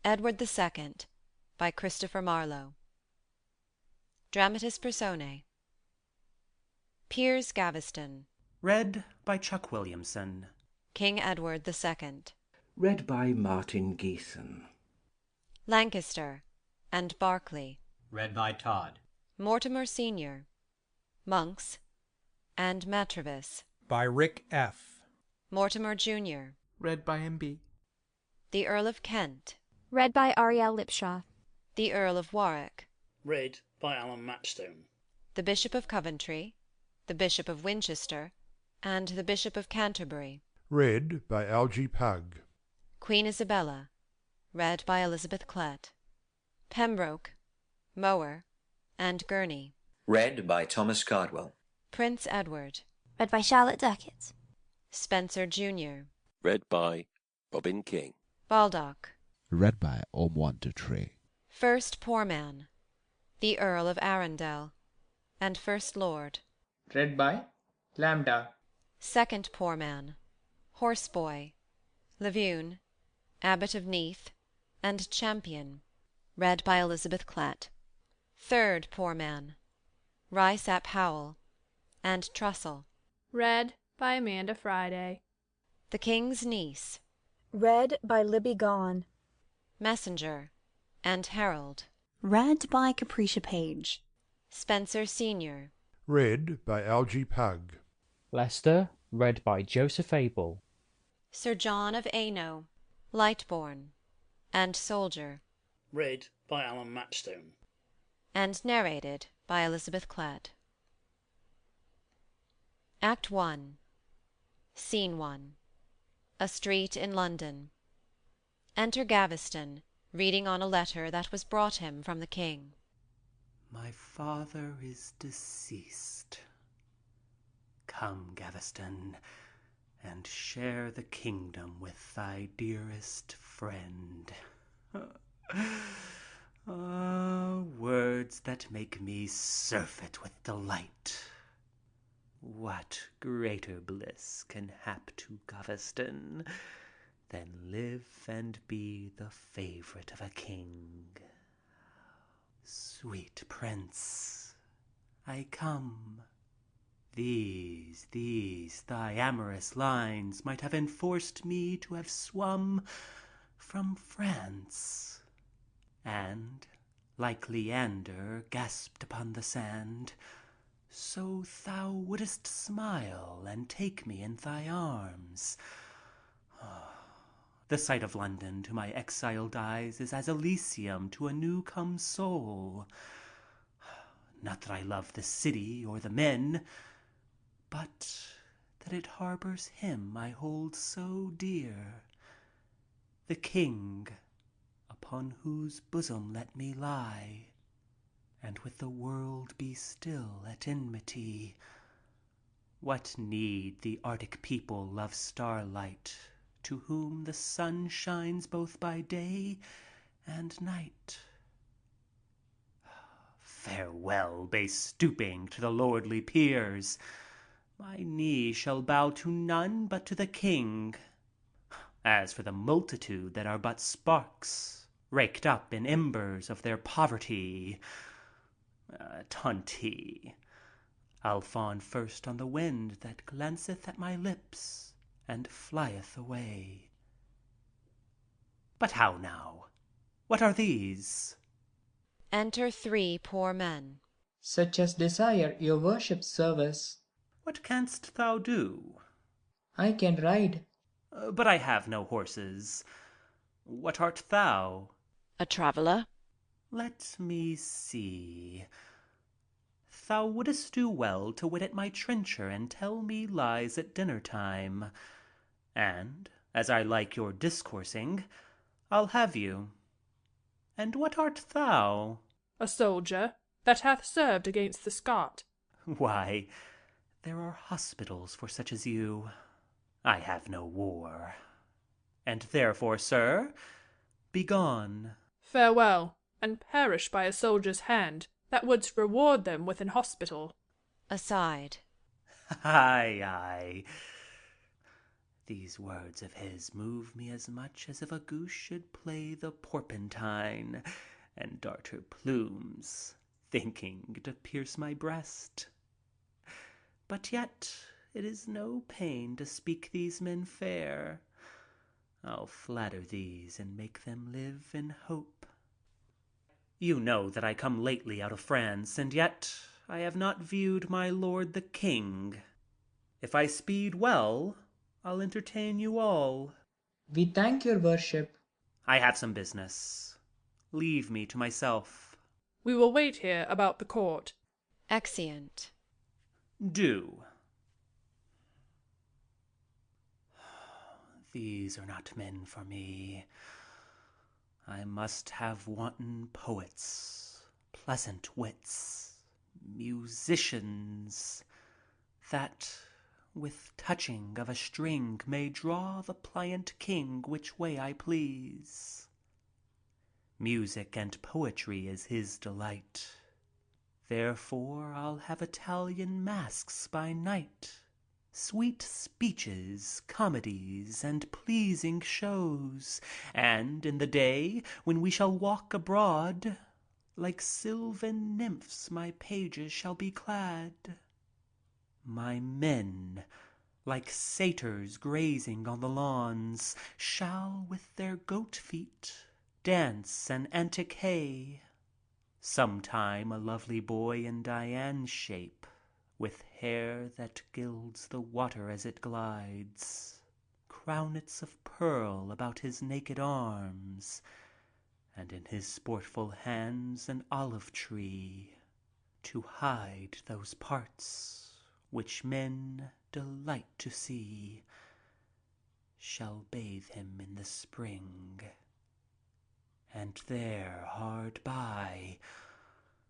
Edward II by Christopher Marlowe. Dramatis Personae. Piers Gaveston. Read by Chuck Williamson. King Edward II. Read by Martin Geeson. Lancaster and Berkeley. Read by Todd. Mortimer Senior. Monks and Matrevis. By Rick F. Mortimer Junior. Read by M.B. The Earl of Kent. Read by Ariel Lipshaw. The Earl of Warwick. Read by Alan Mapstone. The Bishop of Coventry. The Bishop of Winchester. And the Bishop of Canterbury. Read by Algy Pugg. Queen Isabella. Read by Elizabeth Klett. Pembroke, Mower, and Gurney. Read by Thomas Cardwell. Prince Edward. Read by Charlotte Duckett. Spencer Junior. Read by Robin King. Baldock. Read by Ormond de Trey. First Poor Man. The Earl of Arundel. And First Lord. Read by Lambda. Second Poor Man. Horseboy. Levune. Abbot of Neath. And Champion. Read by Elizabeth Klett. Third Poor Man. Rysap Howell. And Trussell. Read by Amanda Friday. The King's Niece. Read by Libby Gaughan. Messenger and Herald. Read by Capricia Page. Spencer Senior. Read by Algy Pugg. Leicester. Read by Joseph Abel. Sir John of Hainault. Lightborn. And Soldier. Read by Alan Mapstone. And narrated by Elizabeth Klett. Act 1. Scene 1. A street in London. Enter Gaveston, reading on a letter that was brought him from the king. My father is deceased. Come, Gaveston, and share the kingdom with thy dearest friend. Words that make me surfeit with delight. What greater bliss can hap to Gaveston than live and be the favourite of a king? Sweet prince, I come. These thy amorous lines might have enforced me to have swum from France, and, like Leander, gasped upon the sand, so thou wouldest smile and take me in thy arms. The sight of London to my exiled eyes is as Elysium to a new-come soul. Not that I love the city or the men, but that it harbours him I hold so dear, the king, upon whose bosom let me lie, and with the world be still at enmity. What need the Arctic people love starlight, to whom the sun shines both by day and night? Farewell, base stooping to the lordly peers. My knee shall bow to none but to the king. As for the multitude that are but sparks, raked up in embers of their poverty, Tanti, I'll fawn first on the wind that glanceth at my lips and flieth away. But how now? What are these? Enter 3 poor men. Such as desire your worship's service. What canst thou do? I can ride. But I have no horses. What art thou? A traveller. Let me see. Thou wouldest do well to wit at my trencher and tell me lies at dinner time. And, as I like your discoursing, I'll have you. And what art thou? A soldier that hath served against the Scot. Why, there are hospitals for such as you. I have no war. And therefore, sir, begone. Farewell, and perish by a soldier's hand, that wouldst reward them with an hospital. Aside. Ay. These words of his move me as much as if a goose should play the porpentine and dart her plumes, thinking to pierce my breast. But yet it is no pain to speak these men fair. I'll flatter these and make them live in hope. You know that I come lately out of France, and yet I have not viewed my lord the king. If I speed well, I'll entertain you all. We thank your worship. I have some business. Leave me to myself. We will wait here about the court. Exeunt. Do. These are not men for me. I must have wanton poets, pleasant wits, musicians, that with touching of a string may draw the pliant king which way I please. Music and poetry is his delight. Therefore I'll have Italian masques by night, sweet speeches, comedies, and pleasing shows, and in the day when we shall walk abroad, like sylvan nymphs my pages shall be clad. My men, like satyrs grazing on the lawns, shall with their goat feet dance an antic hay. Sometime a lovely boy in Dian's shape, with hair that gilds the water as it glides, crownets of pearl about his naked arms, and in his sportful hands an olive tree, to hide those parts which men delight to see, shall bathe him in the spring. And there hard by,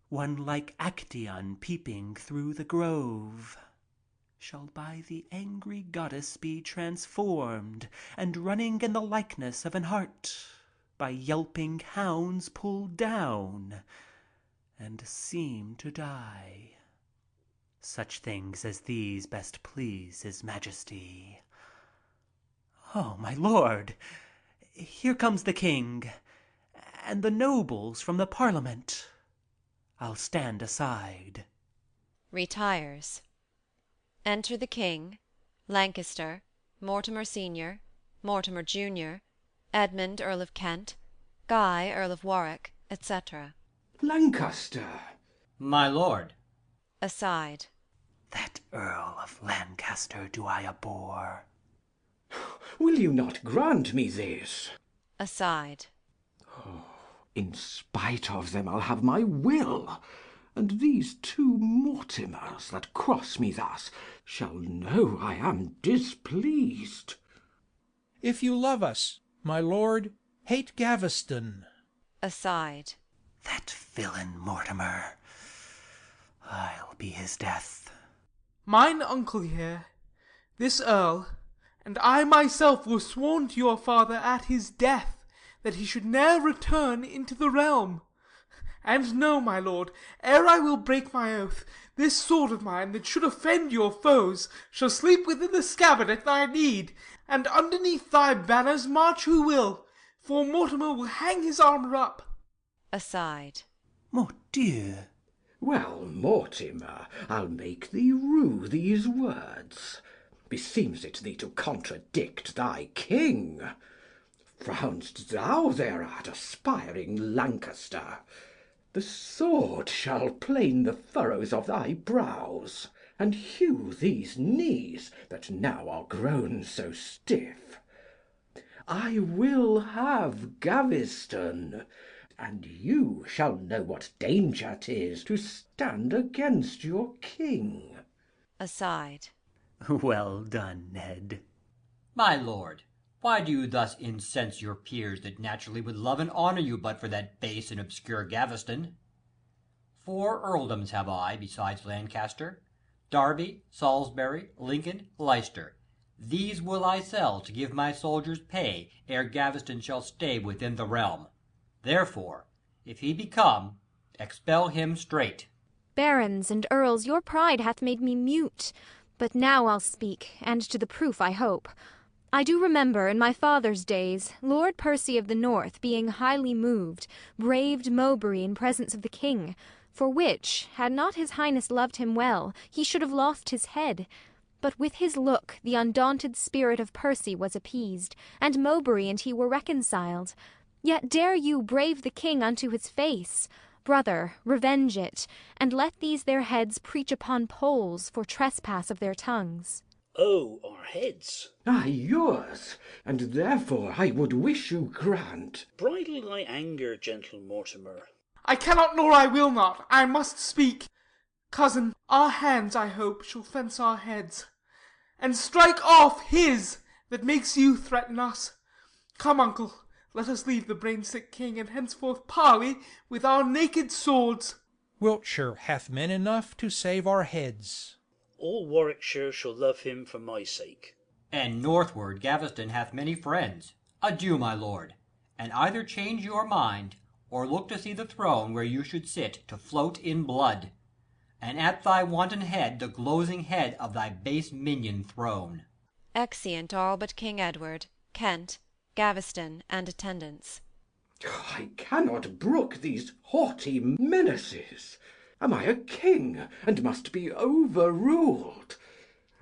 one like Actaeon peeping through the grove, shall by the angry goddess be transformed, and running in the likeness of an hart, by yelping hounds pulled down, and seem to die. Such things as these best please his majesty. Oh, my lord, here comes the king, and the nobles from the Parliament. I'll stand aside. Retires. Enter the King, Lancaster, Mortimer Senior, Mortimer Junior, Edmund, Earl of Kent, Guy, Earl of Warwick, etc. Lancaster. My lord. Aside. That Earl of Lancaster do I abhor. Will you not grant me this? Aside. In spite of them I'll have my will, and these two Mortimers that cross me thus shall know I am displeased. If you love us, my lord, hate Gaveston. Aside. That villain Mortimer, I'll be his death. Mine uncle here, this earl, and I myself were sworn to your father at his death, that he should ne'er return into the realm. And know, my lord, ere I will break my oath, this sword of mine, that should offend your foes, shall sleep within the scabbard at thy need, and underneath thy banners march who will, for Mortimer will hang his armour up. Aside. Mon Dieu! Well, Mortimer, I'll make thee rue these words. Beseems it thee to contradict thy king? Frown'st thou thereat, aspiring Lancaster? The sword shall plane the furrows of thy brows, and hew these knees that now are grown so stiff. I will have Gaveston, and you shall know what danger 'tis to stand against your king. Aside. Well done, Ned. My lord, why do you thus incense your peers that naturally would love and honour you but for that base and obscure Gaveston? 4 earldoms have I besides Lancaster, Derby, Salisbury, Lincoln, Leicester. These will I sell to give my soldiers pay ere Gaveston shall stay within the realm. Therefore, if he be come, expel him straight. Barons and earls, your pride hath made me mute, but now I'll speak, and to the proof I hope. I do remember in my father's days, Lord Percy of the North, being highly moved, braved Mowbray in presence of the king, for which, had not his highness loved him well, he should have lost his head. But with his look the undaunted spirit of Percy was appeased, and Mowbray and he were reconciled. Yet dare you brave the king unto his face? Brother, revenge it, and let these their heads preach upon poles for trespass of their tongues. Oh, our heads. Ay, yours, and therefore I would wish you grant. Bridle thy anger, gentle Mortimer. I cannot nor I will not. I must speak. Cousin, our hands, I hope, shall fence our heads, and strike off his that makes you threaten us. Come, uncle, let us leave the brain-sick king, and henceforth parley with our naked swords. Wiltshire hath men enough to save our heads. All Warwickshire shall love him for my sake. And northward Gaveston hath many friends. Adieu, my lord, and either change your mind, or look to see the throne where you should sit to float in blood, and at thy wanton head the glozing head of thy base minion thrown. Exeunt all but King Edward, Kent, Gaveston, and attendants. I cannot brook these haughty menaces. Am I a king, and must be overruled?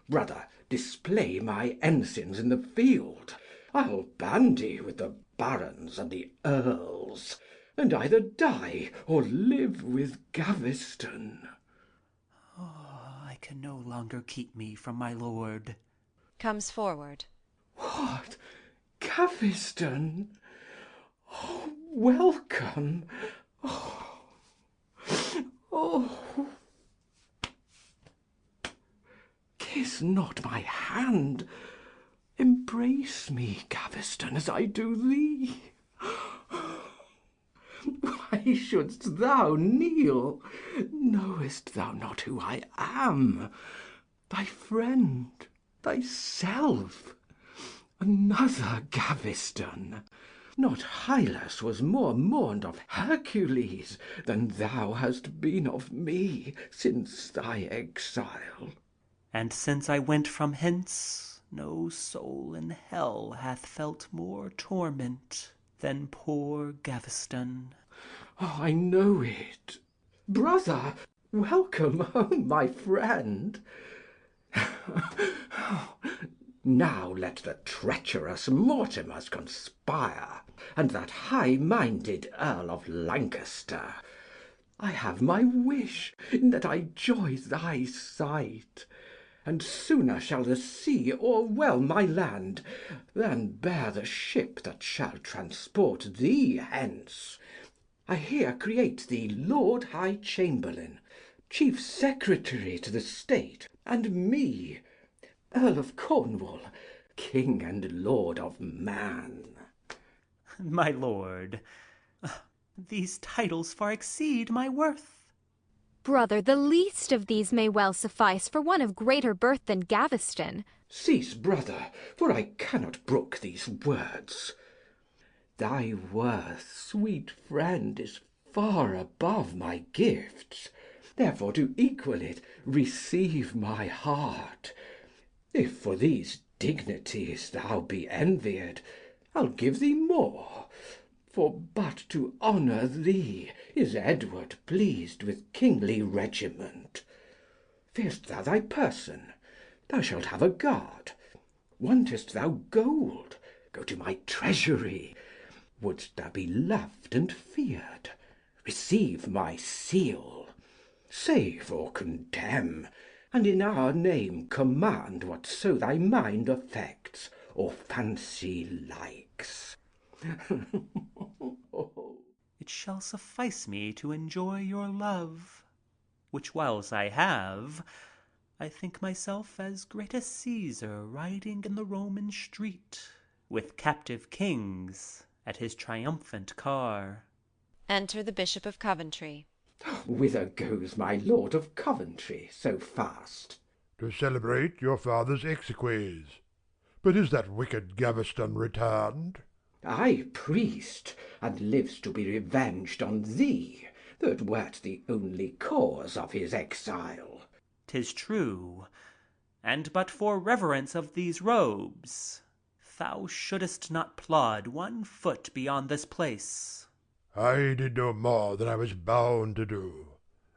Brother, display my ensigns in the field. I'll bandy with the barons and the earls, and either die or live with Gaveston. I can no longer keep me from my lord. Comes forward. What? Gaveston? Oh, welcome. Oh. Kiss not my hand. Embrace me, Gaveston, as I do thee. Why shouldst thou kneel? Knowest thou not who I am? Thy friend, thyself. Another Gaveston. Not Hylas was more mourned of Hercules than thou hast been of me since thy exile. And since I went from hence, no soul in hell hath felt more torment than poor Gaveston. Oh, I know it. Brother, welcome home, my friend. Now let the treacherous Mortimers conspire, and that high-minded Earl of Lancaster. I have my wish, in that I joy thy sight, and sooner shall the sea o'erwhelm my land, than bear the ship that shall transport thee hence. I here create thee Lord High Chamberlain, Chief Secretary to the State, and me, Earl of Cornwall, King and Lord of Man. My lord, these titles far exceed my worth. Brother, the least of these may well suffice for one of greater birth than Gaveston. Cease, brother, for I cannot brook these words. Thy worth, sweet friend, is far above my gifts. Therefore, to equal it, receive my heart. If for these dignities thou be envied, I'll give thee more. For but to honour thee is Edward pleased with kingly regiment. Fear'st thou thy person? Thou shalt have a guard. Wantest thou gold? Go to my treasury. Wouldst thou be loved and feared? Receive my seal. Save or condemn, and in our name command whatso thy mind affects or fancy likes. It shall suffice me to enjoy your love, which whiles I have, I think myself as great as Caesar riding in the Roman street, with captive kings at his triumphant car. Enter the Bishop of Coventry. Whither goes my Lord of Coventry so fast? To celebrate your father's exequies. But is that wicked Gaveston returned? Ay, priest, and lives to be revenged on thee, that wert the only cause of his exile. 'Tis true, and but for reverence of these robes, thou shouldest not plod 1 foot beyond this place. I did no more than I was bound to do.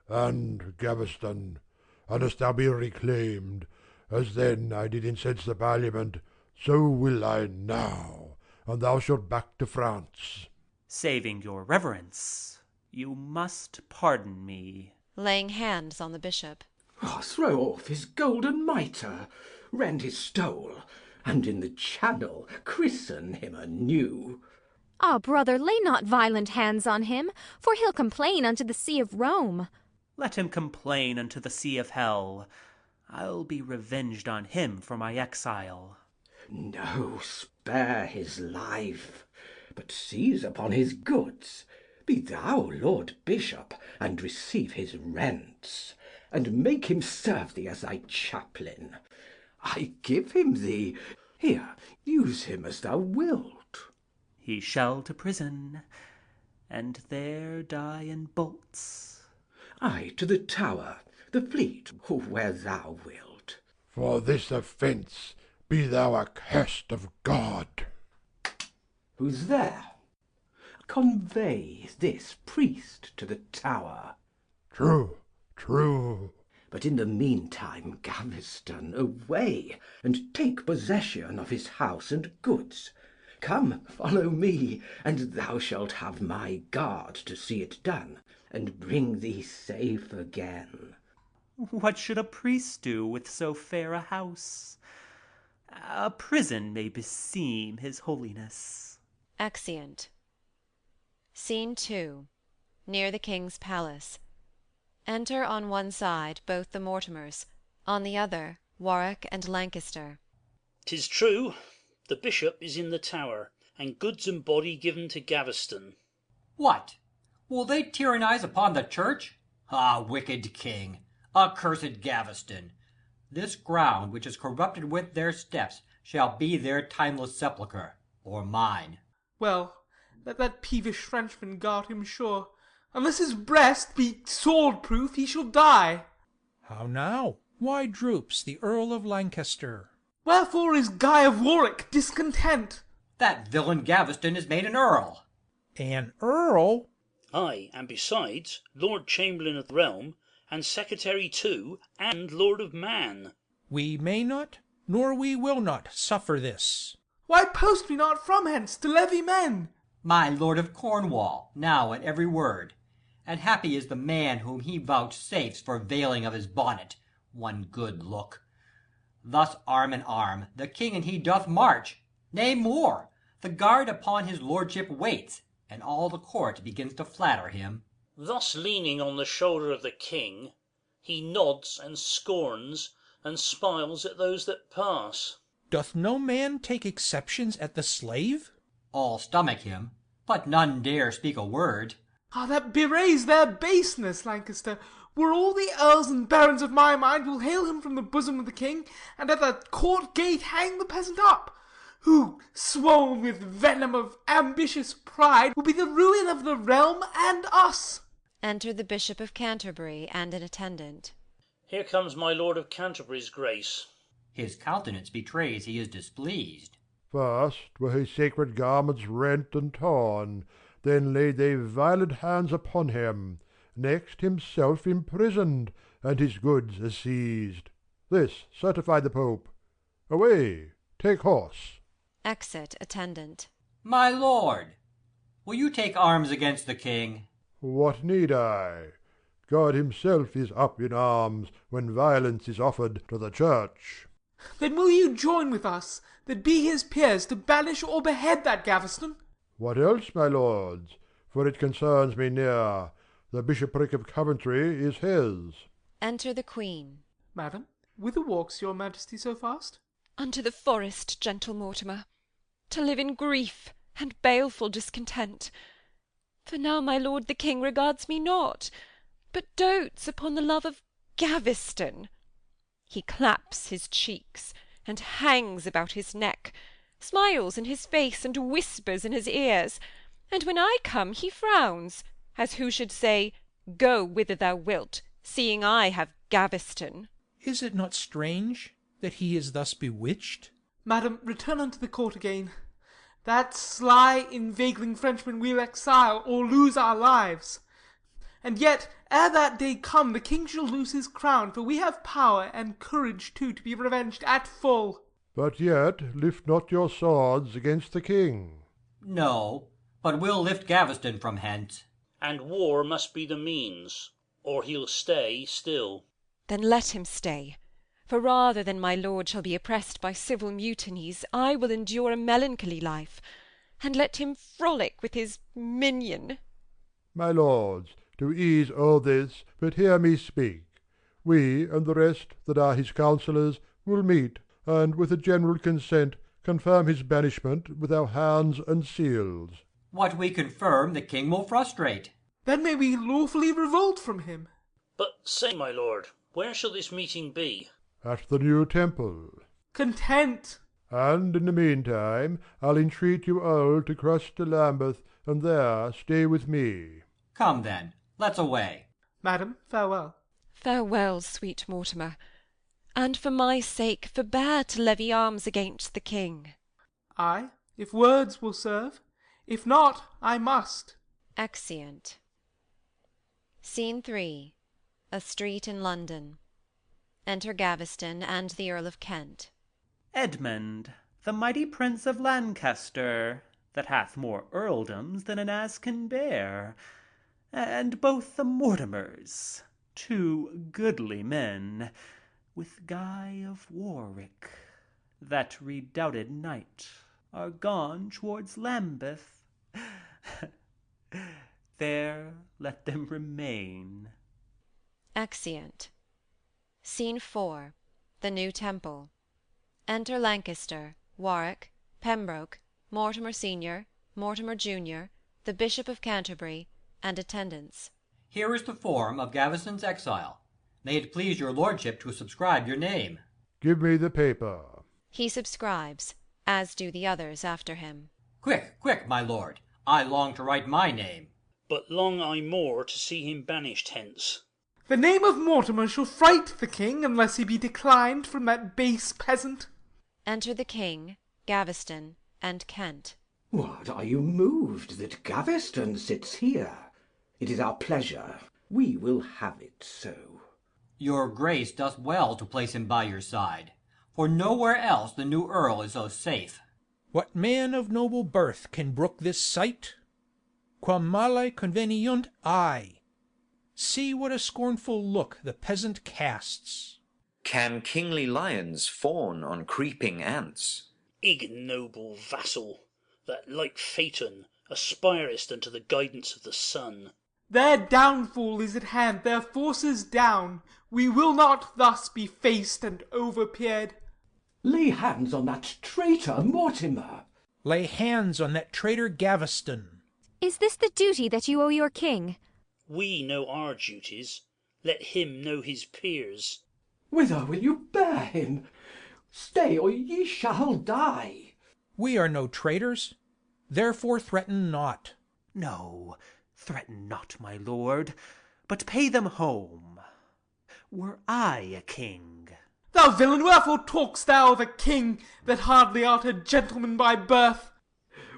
And, Gaveston, unnless thou be reclaimed, as then I did incense the Parliament, so will I now, and thou shalt back to France. Saving your reverence, you must pardon me. Laying hands on the bishop. Throw off his golden mitre, rend his stole, and in the channel christen him anew. Ah, brother, lay not violent hands on him, for he'll complain unto the see of Rome. Let him complain unto the sea of hell. I'll be revenged on him for my exile. No, spare his life, but seize upon his goods. Be thou Lord Bishop, and receive his rents, and make him serve thee as thy chaplain. I give him thee. Here, use him as thou wilt. He shall to prison, and there die in bolts. Ay, to the Tower, the Fleet, or where thou wilt. For this offence be thou accursed of God. Who's there? Convey this priest to the Tower. True, true. But in the meantime, Gaveston, away, and take possession of his house and goods. Come, follow me, and thou shalt have my guard to see it done, and bring thee safe again. What should a priest do with so fair a house? A prison may beseem his holiness. Exeunt. Scene 2. Near the King's palace. Enter on one side both the Mortimers, on the other Warwick and Lancaster. 'Tis true, the bishop is in the Tower, and goods and body given to Gaveston. What? Will they tyrannize upon the church? Ah, wicked king! Accursed Gaveston! This ground which is corrupted with their steps shall be their timeless sepulchre, or mine. Well, let that peevish Frenchman guard him sure. Unless his breast be sword-proof, he shall die. How now? Why droops the Earl of Lancaster? Wherefore is Guy of Warwick discontent? That villain Gaveston is made an earl. An earl? Ay, and besides, Lord Chamberlain of the realm, and secretary too, and Lord of Man. We may not, nor we will not, suffer this. Why post we not from hence to levy men? My Lord of Cornwall, now at every word, and happy is the man whom he vouchsafes for veiling of his bonnet one good look. Thus arm in arm the king and he doth march, nay more, the guard upon his lordship waits, and all the court begins to flatter him. Thus leaning on the shoulder of the king, he nods and scorns, and smiles at those that pass. Doth no man take exceptions at the slave? All stomach him, but none dare speak a word. Ah, that bewrays their baseness, Lancaster. Were all the earls and barons of my mind, will hail him from the bosom of the king, and at the court gate hang the peasant up, who, swoln with venom of ambitious pride, will be the ruin of the realm and us. Enter the Bishop of Canterbury and an attendant. Here comes my Lord of Canterbury's grace. His countenance betrays he is displeased. First were his sacred garments rent and torn, then laid they violent hands upon him, next himself imprisoned, and his goods seized. This certified the Pope. Away, take horse. Exit attendant. My lord, will you take arms against the king? What need I? God himself is up in arms when violence is offered to the church. Then will you join with us, that be his peers, to banish or behead that Gaveston? What else, my lords? For it concerns me near. The bishopric of Coventry is his. Enter the Queen. Madam, whither walks your majesty so fast? Unto the forest, gentle Mortimer, to live in grief and baleful discontent. For now my lord the king regards me not, but dotes upon the love of Gaveston. He claps his cheeks, and hangs about his neck, smiles in his face, and whispers in his ears, and when I come he frowns, as who should say, Go whither thou wilt, seeing I have Gaveston. Is it not strange that he is thus bewitched? Madam, return unto the court again. That sly inveigling Frenchman we'll exile, or lose our lives. And yet, ere that day come, the king shall lose his crown, for we have power, and courage too, to be revenged at full. But yet lift not your swords against the king. No, but we'll lift Gaveston from hence. And war must be the means, or he'll stay still. Then let him stay. For rather than my lord shall be oppressed by civil mutinies, I will endure a melancholy life, and let him frolic with his minion. My lords, to ease all this, but hear me speak. We and the rest that are his counsellors will meet, and with a general consent confirm his banishment with our hands and seals. What we confirm the king will frustrate. Then may we lawfully revolt from him. But say, my lord, where shall this meeting be? At the new temple. Content. And in the meantime I'll entreat you all to cross to Lambeth, and there stay with me. Come then, let's away. Madam, farewell. Farewell, sweet Mortimer, and for my sake forbear to levy arms against the king. Ay, if words will serve. If not, I must. Exeunt. Scene 3. A street in London. Enter Gaveston and the Earl of Kent. Edmund, the mighty prince of Lancaster, that hath more earldoms than an ass can bear, and both the Mortimers, two goodly men, with Guy of Warwick, that redoubted knight, are gone towards Lambeth. There let them remain. Exeunt. Scene 4. The New Temple. Enter Lancaster, Warwick, Pembroke, Mortimer Senior, Mortimer Junior, the Bishop of Canterbury, and attendants. Here is the form of Gaveston's exile. May it please your lordship to subscribe your name. Give me the paper. He subscribes, as do the others after him. Quick, quick, my lord, I long to write my name. But long I more to see him banished hence. The name of Mortimer shall fright the king, unless he be declined from that base peasant. Enter the king, Gaveston, and Kent. What, are you moved that Gaveston sits here? It is our pleasure. We will have it so. Your grace doth well to place him by your side, for nowhere else the new earl is so safe. What man of noble birth can brook this sight? Quam male conveniunt I. See what a scornful look the peasant casts. Can kingly lions fawn on creeping ants? Ignoble vassal, that like Phaeton aspirest unto the guidance of the sun. Their downfall is at hand, their forces down. We will not thus be faced and overpeered. Lay hands on that traitor Mortimer. Lay hands on that traitor Gaveston. Is this the duty that you owe your king? We know our duties. Let him know his peers. Whither will you bear him? Stay, or ye shall die. We are no traitors, therefore threaten not. No, threaten not, my lord, but pay them home. Were I a king. Thou villain, wherefore talk'st thou of a king, that hardly art a gentleman by birth?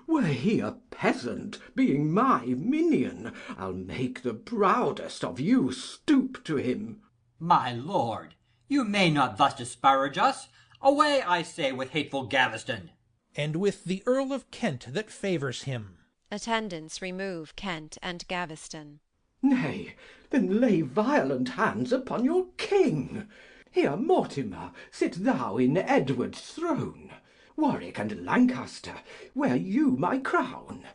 Were he a peasant, being my minion, I'll make the proudest of you stoop to him. My lord, you may not thus disparage us. Away, I say, with hateful Gaveston. And with the Earl of Kent that favours him. Attendants remove Kent and Gaveston. Nay, then lay violent hands upon your king. Here, Mortimer, sit thou in Edward's throne. Warwick and Lancaster, wear you my crown.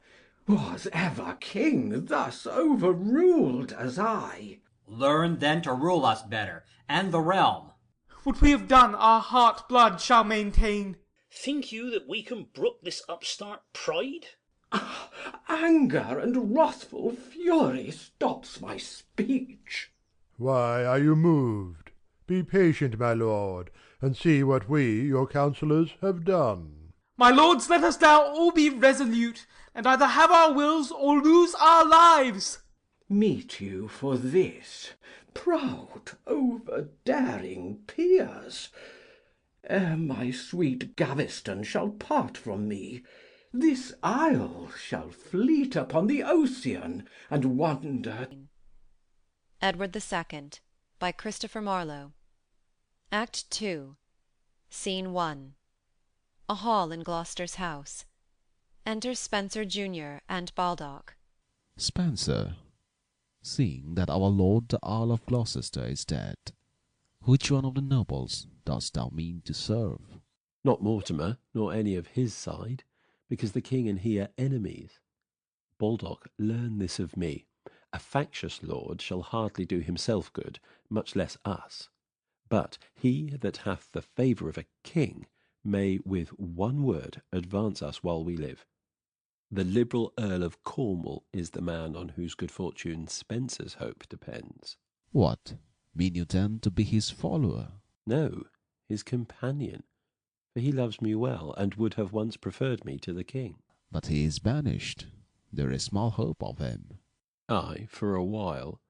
Was ever king thus overruled as I? Learn then to rule us better, and the realm. What we have done, our heart blood shall maintain. Think you that we can brook this upstart pride? Anger and wrathful fury stops my speech. Why are you moved? Be patient, my lord, and see what we, your counsellors, have done. My lords, let us now all be resolute, and either have our wills or lose our lives. Meet you for this, proud, over-daring peers. ere my sweet Gaveston shall part from me, this isle shall fleet upon the ocean, and wander. Edward II, by Christopher Marlowe. Act 2, Scene 1. A hall in Gloucester's house. Enter Spencer Junior and Baldock. Spencer, seeing that our lord the Earl of Gloucester is dead, which one of the nobles dost thou mean to serve? Not Mortimer, nor any of his side, because the king and he are enemies. Baldock, learn this of me. A factious lord shall hardly do himself good, much less us. But he that hath the favour of a king may with one word advance us while we live. The liberal Earl of Cornwall is the man on whose good fortune Spencer's hope depends. What, mean you then to be his follower? No, his companion, for he loves me well, and would have once preferred me to the king. But he is banished. There is small hope of him. Ay, for a while.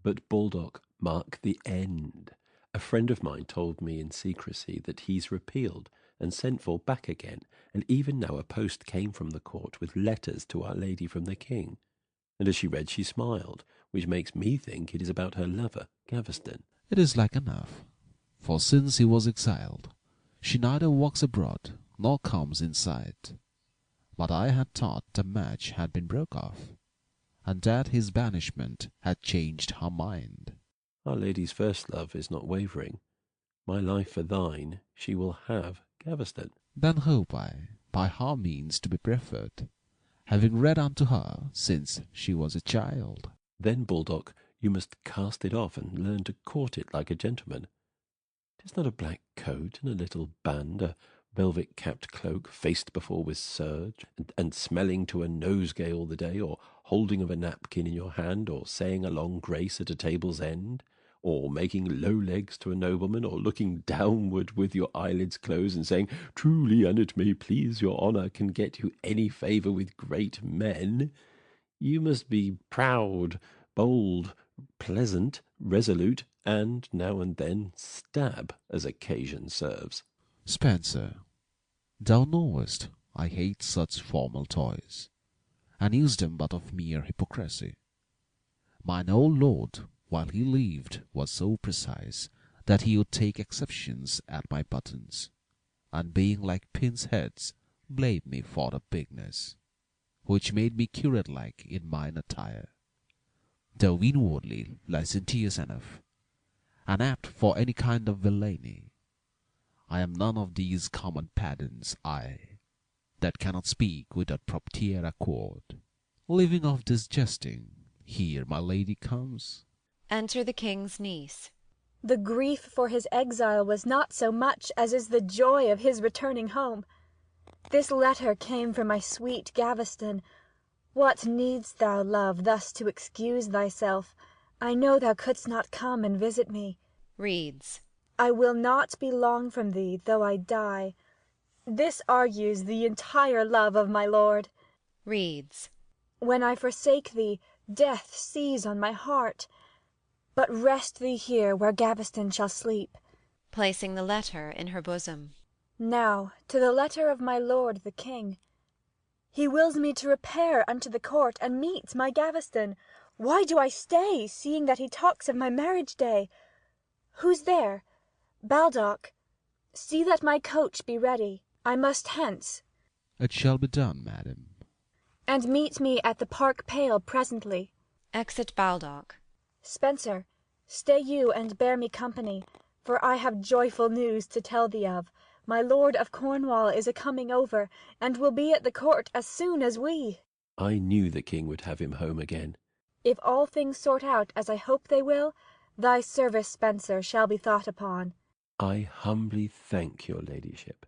But Baldock, mark the end. A friend of mine told me in secrecy that he's repealed and sent for back again, and even now a post came from the court with letters to Our Lady from the king. And as she read she smiled, which makes me think it is about her lover, Gaveston. It is like enough, for since he was exiled, she neither walks abroad nor comes in sight. But I had thought the match had been broke off, and that his banishment had changed her mind. Our Lady's first love is not wavering. My life for thine, she will have Gaveston. Then hope I, by her means to be preferred, having read unto her since she was a child. Then, Baldock, you must cast it off and learn to court it like a gentleman. 'Tis not a black coat and a little band, a velvet-capped cloak faced before with serge, and smelling to a nosegay all the day, or holding of a napkin in your hand, or saying a long grace at a table's end, or making low legs to a nobleman, or looking downward with your eyelids closed and saying, "Truly, and it may please your honour, can get you any favour with great men." You must be proud, bold, pleasant, resolute, and now and then stab as occasion serves. Spencer, thou knowest I hate such formal toys, and use them but of mere hypocrisy. Mine old lord, while he lived, was so precise that he would take exceptions at my buttons, and being like pins' heads, blamed me for the bigness, which made me curate-like in mine attire, though inwardly licentious enough, and apt for any kind of villainy. I am none of these common pedants, that cannot speak without propter accord. Leaving off this jesting, here my lady comes. Enter the king's niece. The grief for his exile was not so much as is the joy of his returning home. This letter came from my sweet Gaveston. What needst thou, love, thus to excuse thyself? I know thou couldst not come and visit me. Reads. I will not be long from thee, though I die. This argues the entire love of my lord. Reads. When I forsake thee, death seize on my heart. But rest thee here, where Gaveston shall sleep. Placing the letter in her bosom. Now to the letter of my lord the king. He wills me to repair unto the court, and meet my Gaveston. Why do I stay, seeing that he talks of my marriage day? Who's there? Baldock, see that my coach be ready. I must hence. It shall be done, madam. And meet me at the Park Pale presently. Exit Baldock. Spencer, stay you and bear me company, for I have joyful news to tell thee of. My lord of Cornwall is a-coming over, and will be at the court as soon as we. I knew the king would have him home again. If all things sort out as I hope they will, thy service, Spencer, shall be thought upon. I humbly thank your ladyship.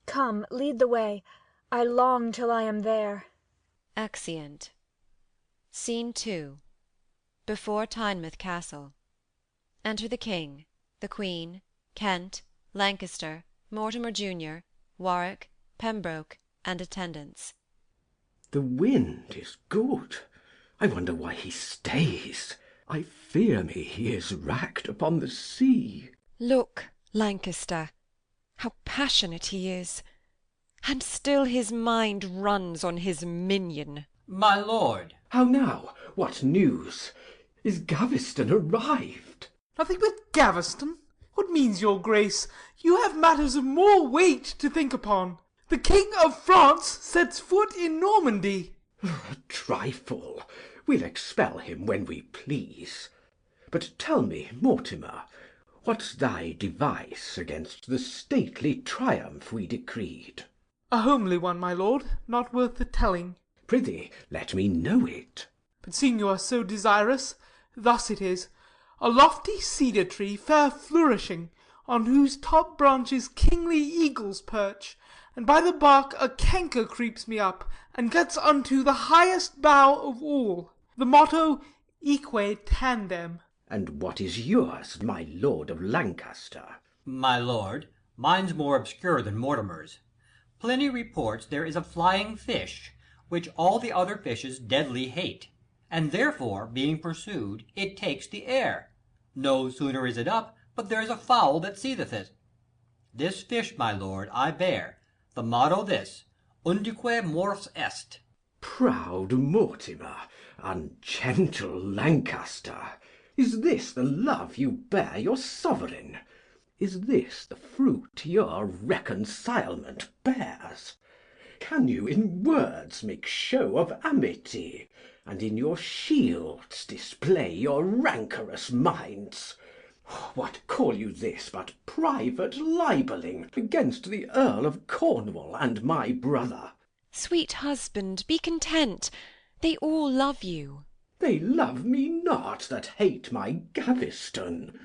Come, lead the way. I long till I am there. Exeunt. Scene 2. Before Tynemouth Castle. Enter the king, the queen, Kent, Lancaster, Mortimer Junior, Warwick, Pembroke, and attendants. The wind is good. I wonder why he stays. I fear me he is wracked upon the sea. Look, Lancaster, How passionate he is! And still his mind runs on his minion. My lord. How now? What news? Is Gaveston arrived? Nothing but Gaveston? What means your grace? You have matters of more weight to think upon. The King of France sets foot in Normandy. A trifle. We'll expel him when we please. But tell me, Mortimer, what's thy device against the stately triumph we decreed? A homely one, my lord, not worth the telling. Prithee, let me know it. But seeing you are so desirous, thus it is. A lofty cedar tree, fair flourishing, on whose top branches kingly eagles perch, and by the bark a canker creeps me up, and gets unto the highest bough of all. The motto, Eque tandem. And what is yours, my lord of Lancaster? My lord, mine's more obscure than Mortimer's. Pliny reports there is a flying fish, which all the other fishes deadly hate, and therefore, being pursued, it takes the air. No sooner is it up, but there's a fowl that seetheth it. This fish, my lord, I bear, the motto this, Undique mors est. Proud Mortimer, ungentle Lancaster, is this the love you bear your sovereign? Is this the fruit your reconcilement bears? Can you in words make show of amity, and in your shields display your rancorous minds? What call you this but private libelling against the Earl of Cornwall and my brother? Sweet husband, be content. They all love you. They love me not that hate my Gaveston.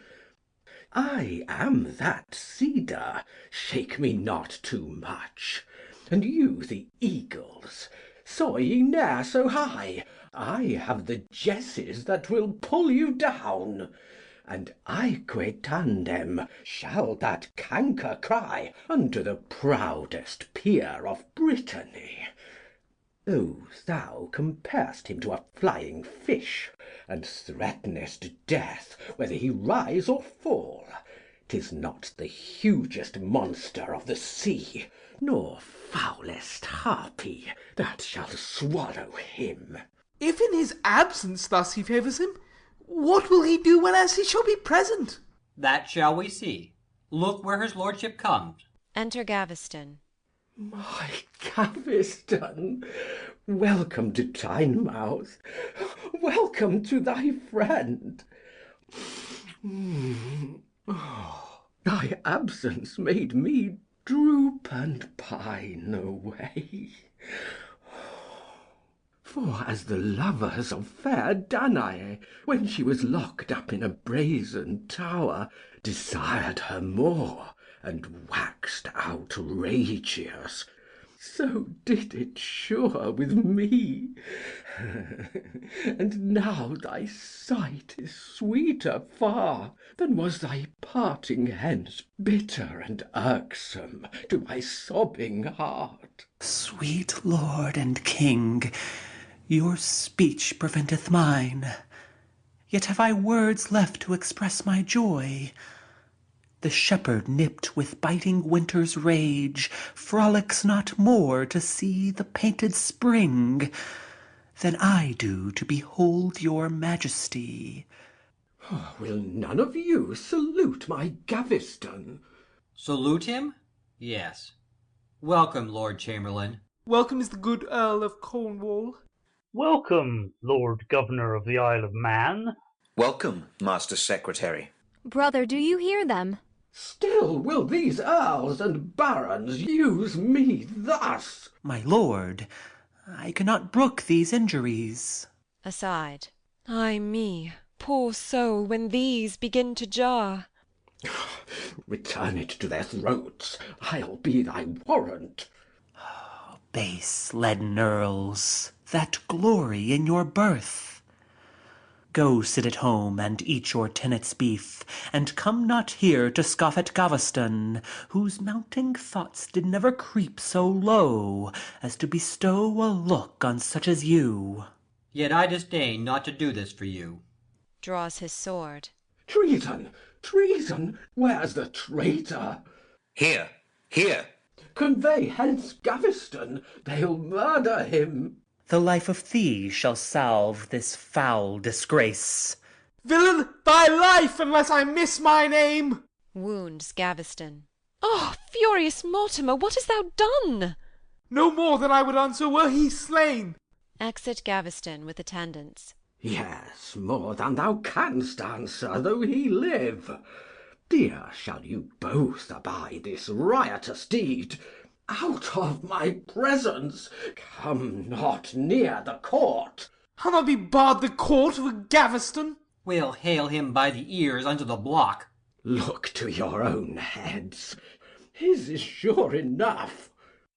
I am that cedar, shake me not too much. And you the eagles, soar ye ne'er so high, I have the jesses that will pull you down. And aeque tandem shall that canker cry unto the proudest peer of Brittany. O thou comparest him to a flying fish, and threatenest death whether he rise or fall. 'Tis not the hugest monster of the sea, nor foulest harpy, that shall swallow him. If in his absence thus he favours him, what will he do whenas he shall be present? That shall we see. Look where his lordship comes. Enter Gaveston. My Gaveston, welcome to Tynemouth, welcome to thy friend. Thy absence made me droop and pine away. For as the lovers of fair Danae, when she was locked up in a brazen tower, desired her more, and waxed outrageous, so did it sure with me. And now thy sight is sweeter far than was thy parting hence bitter and irksome to my sobbing heart. Sweet lord and king, your speech preventeth mine, yet have I words left to express my joy. The shepherd nipped with biting winter's rage frolics not more to see the painted spring than I do to behold your majesty. Will none of you salute my Gaveston? Salute him? Yes. Welcome, Lord Chamberlain. Welcome is the good Earl of Cornwall. Welcome, Lord Governor of the Isle of Man. Welcome, Master Secretary. Brother, do you hear them? Still will these earls and barons use me thus? My lord, I cannot brook these injuries. Aside. Ay me, poor soul, when these begin to jar. Return it to their throats, I'll be thy warrant. Base leaden earls, that glory in your birth. Go sit at home and eat your tennet's beef, and come not here to scoff at Gaveston, whose mounting thoughts did never creep so low as to bestow a look on such as you. Yet I disdain not to do this for you. Draws his sword. Treason! Treason! Where's the traitor? Here, Here. Convey hence Gaveston, they'll murder him. The life of thee shall salve this foul disgrace. Villain, thy life, unless I miss mine aim. Wounds Gaveston. Oh, furious Mortimer, what hast thou done? No more than I would answer were he slain. Exit Gaveston with attendants. Yes, more than thou canst answer, though he live. Dear shall you both abide this riotous deed. Out of my presence, come not near the court. I'll not be barred the court for Gaveston. We'll hale him by the ears unto the block. Look to your own heads. His is sure enough.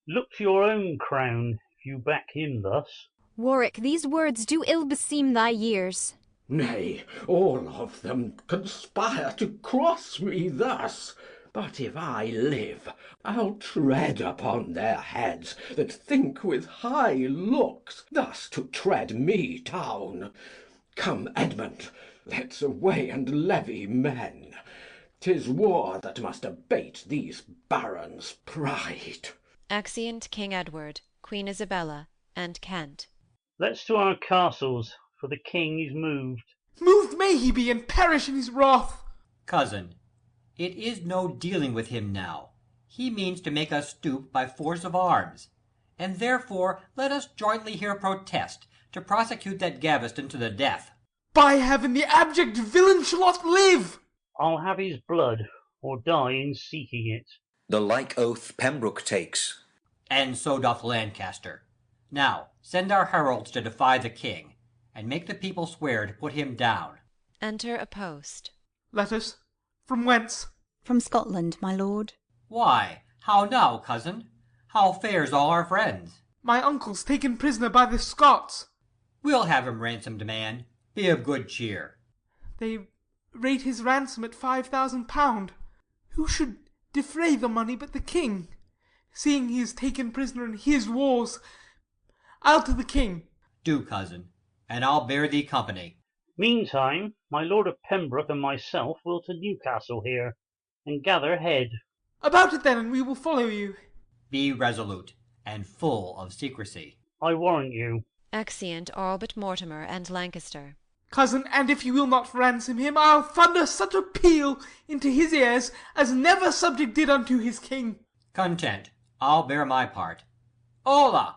Look to your own crown, if you back him thus. Warwick, these words do ill beseem thy years. Nay, all of them conspire to cross me thus. But if I live, I'll tread upon their heads that think with high looks thus to tread me down. Come, Edmund, let's away and levy men. 'Tis war that must abate these barons' pride. Exeunt King Edward, Queen Isabella, and Kent. Let's to our castles, for the king is moved. Moved may he be, and perish in his wrath. Cousin, it is no dealing with him now. He means to make us stoop by force of arms, and therefore let us jointly here protest to prosecute that Gaveston to the death. By heaven, the abject villain shall not live. I'll have his blood, or die in seeking it. The like oath Pembroke takes. And so doth Lancaster. Now send our heralds to defy the king, and make the people swear to put him down. Enter a post. Letters? From whence? From Scotland, my lord. Why, how now, cousin? How fares all our friends? My uncle's taken prisoner by the Scots. We'll have him ransomed, man. Be of good cheer. They rate his ransom at £5,000. Who should defray the money but the king, seeing he is taken prisoner in his wars? I'll to the king. Do, cousin, and I'll bear thee company. Meantime, my lord of Pembroke and myself will to Newcastle here, and gather head. About it then, and we will follow you. Be resolute, and full of secrecy. I warrant you. Exeunt all but Mortimer and Lancaster. Cousin, and if you will not ransom him, I'll thunder such a peal into his ears as never subject did unto his king. Content, I'll bear my part. Hola!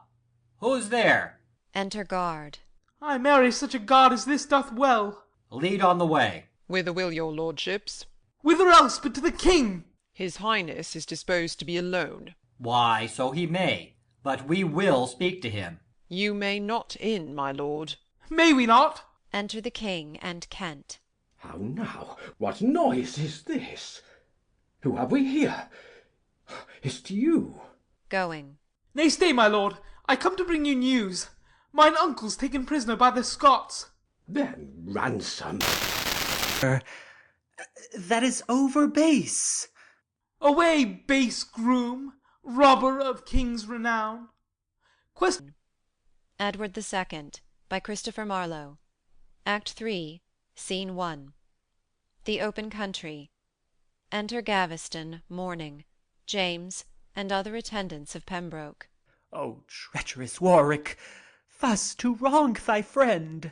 Who's there? Enter guard. Ay, marry, such a guard as this doth well. Lead on the way. Whither will your lordships? Whither else but to the king? His highness is disposed to be alone. Why, so he may, but we will speak to him. You may not in, my lord. May we not? Enter the king and Kent. How now? What noise is this? Who have we here? Is't you? Going. Nay, stay, my lord. I come to bring you news. Mine uncle's taken prisoner by the Scots. Then ransom. That is over base. Away, base groom, robber of king's renown. Edward the Second, by Christopher Marlowe. Act 3, Scene 1. The open country. Enter Gaveston, mourning, James, and other attendants of Pembroke. O treacherous Warwick, thus to wrong thy friend!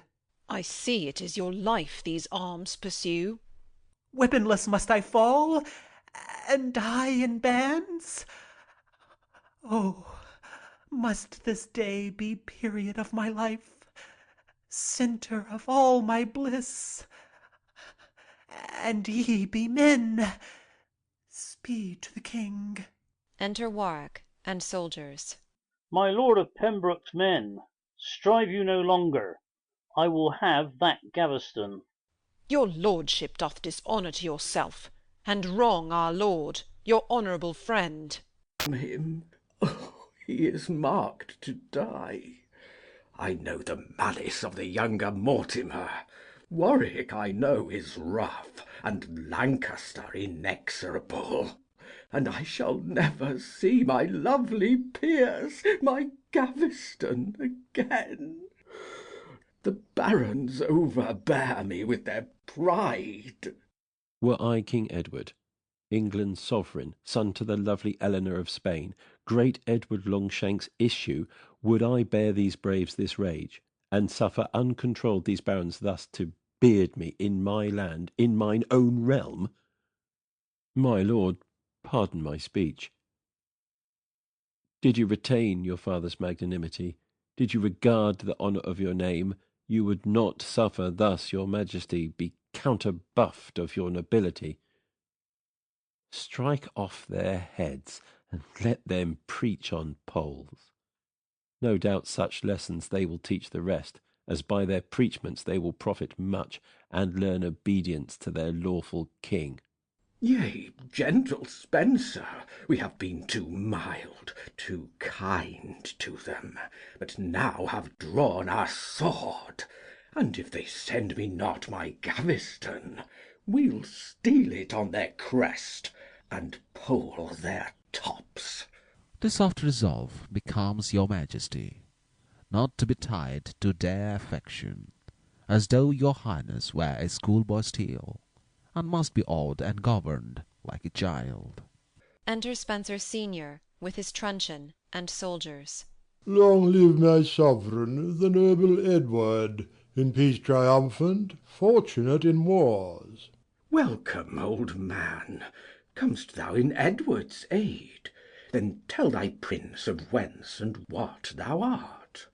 I see it is your life these arms pursue. Weaponless must I fall, and die in bands? Oh, must this day be period of my life, centre of all my bliss? And ye be men, speed to the king. Enter Warwick and soldiers. My lord of Pembroke's men, strive you no longer. I will have that Gaveston. Your lordship doth dishonour to yourself, and wrong our lord, your honourable friend. Him? Oh, he is marked to die. I know the malice of the younger Mortimer. Warwick, I know, is rough, and Lancaster inexorable. And I shall never see my lovely peers, my Gaveston, again. The barons overbear me with their pride. Were I King Edward, England's sovereign, son to the lovely Eleanor of Spain, great Edward Longshanks' issue, would I bear these braves this rage, and suffer uncontrolled these barons thus to beard me in my land, in mine own realm? My lord, pardon my speech. Did you retain your father's magnanimity, did you regard the honour of your name, you would not suffer thus your majesty be counterbuffed of your nobility. Strike off their heads, and let them preach on poles. No doubt such lessons they will teach the rest, as by their preachments they will profit much, and learn obedience to their lawful king. Yea, gentle Spencer, we have been too mild, too kind to them, but now have drawn our sword, and if they send me not my Gaveston, we'll steal it on their crest, and pole their tops. This soft resolve becomes your majesty, not to be tied to their affection, as though your highness were a schoolboy still, and must be awed and governed like a child. Enter Spencer Senior, with his truncheon and soldiers. Long live my sovereign, the noble Edward, in peace triumphant, fortunate in wars. Welcome, old man. Comest thou in Edward's aid? Then tell thy prince of whence and what thou art.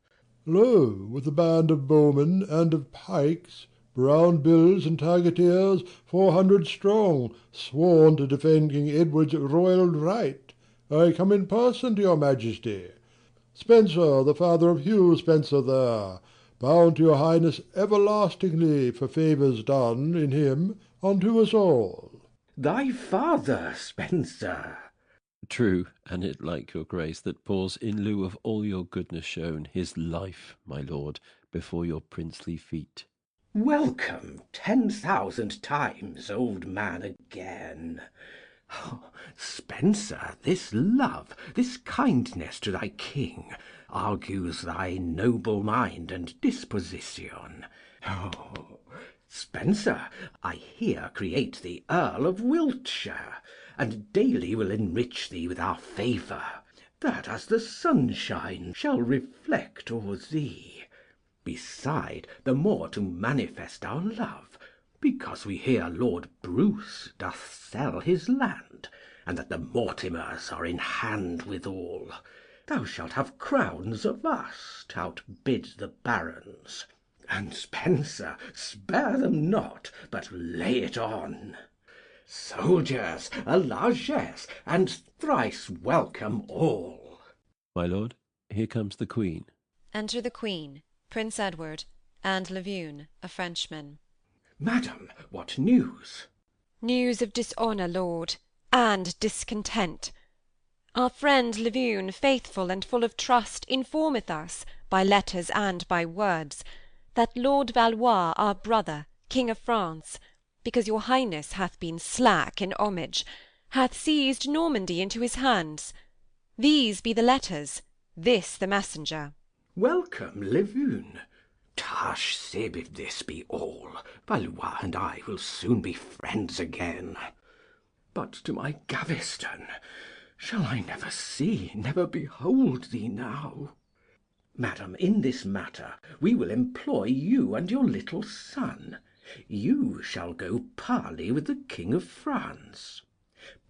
Lo, with a band of bowmen and of pikes, brown bills and targeteers 400 strong, sworn to defend King Edward's royal right, I come in person to your majesty. Spencer, the father of Hugh Spencer there, bound to your highness everlastingly for favours done in him unto us all. Thy father, Spencer? True, and it like your grace that pours, in lieu of all your goodness shown, his life, my lord, before your princely feet. Welcome 10,000 times, old man, again. Oh, Spencer, this love, this kindness to thy king, argues thy noble mind and disposition. Oh, Spencer, I here create thee Earl of Wiltshire, and daily will enrich thee with our favour, that as the sunshine shall reflect o'er thee. Beside, the more to manifest our love, because we hear Lord Bruce doth sell his land, and that the Mortimers are in hand withal, thou shalt have crowns of us to outbid the barons. And Spencer, spare them not, but lay it on. Soldiers, a largesse, and thrice welcome all. My lord, here comes the Queen. Enter the Queen, Prince Edward, and Levune, a Frenchman. Madam, what news? News of dishonour, lord, and discontent. Our friend Levune, faithful and full of trust, informeth us, by letters and by words, that Lord Valois, our brother, King of France, because your highness hath been slack in homage, hath seized Normandy into his hands. These be the letters, this the messenger. Welcome, Levune. Tush, sib, if this be all, Valois and I will soon be friends again. But to my Gaveston, shall I never see, never behold thee now? Madam, in this matter we will employ you and your little son. You shall go parley with the King of France.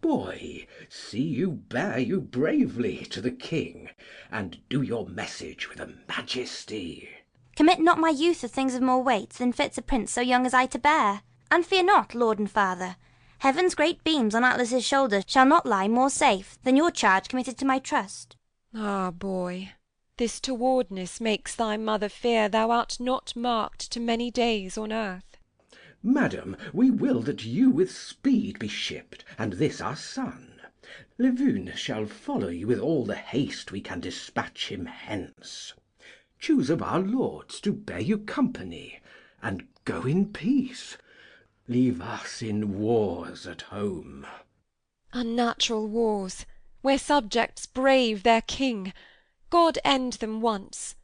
Boy, see you bear you bravely to the king, and do your message with a majesty. Commit not my youth to things of more weight than fits a prince so young as I to bear. And fear not, lord and father, heaven's great beams on Atlas's shoulders shall not lie more safe than your charge committed to my trust. Ah, boy, this towardness makes thy mother fear thou art not marked to many days on earth. Madam, we will that you with speed be shipped, and this our son. Levune shall follow you with all the haste we can dispatch him hence. Choose of our lords to bear you company, and go in peace. Leave us in wars at home. Unnatural wars, where subjects brave their king. God end them once.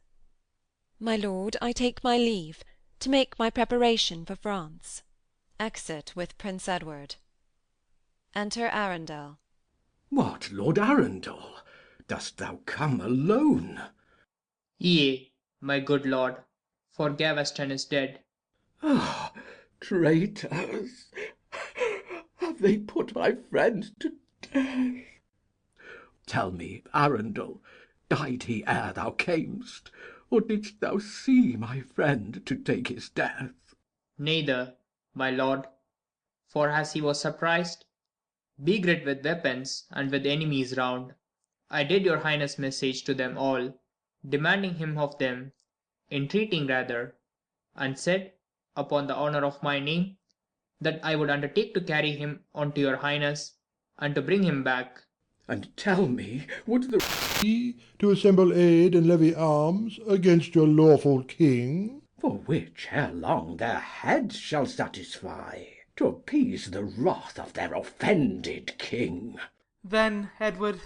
My lord, I take my leave, to make my preparation for France. Exit with Prince Edward. Enter Arundel. What, Lord Arundel? Dost thou come alone? Yea, my good lord, for Gaveston is dead. Ah, traitors! Have they put my friend to death? Tell me, Arundel, died he ere thou camest, or didst thou see my friend to take his death? Neither, my lord, for as he was surprised, begirt with weapons, and with enemies round, I did your highness message to them all, demanding him of them, entreating rather, and said, upon the honour of my name, that I would undertake to carry him on to your highness, and to bring him back. And tell me, would the to assemble aid and levy arms against your lawful king? For which ere long their heads shall satisfy, to appease the wrath of their offended king. Then, Edward,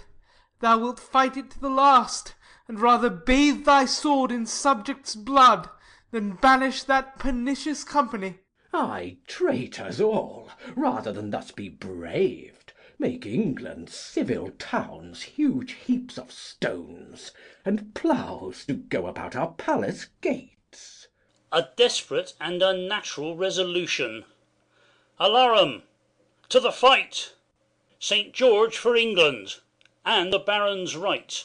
thou wilt fight it to the last, and rather bathe thy sword in subjects' blood, than banish that pernicious company. Ay, traitors all, rather than thus be braved, make England's civil towns huge heaps of stones, and ploughs to go about our palace gates. A desperate and unnatural resolution. Alarum! To the fight! St. George for England, and the Baron's right.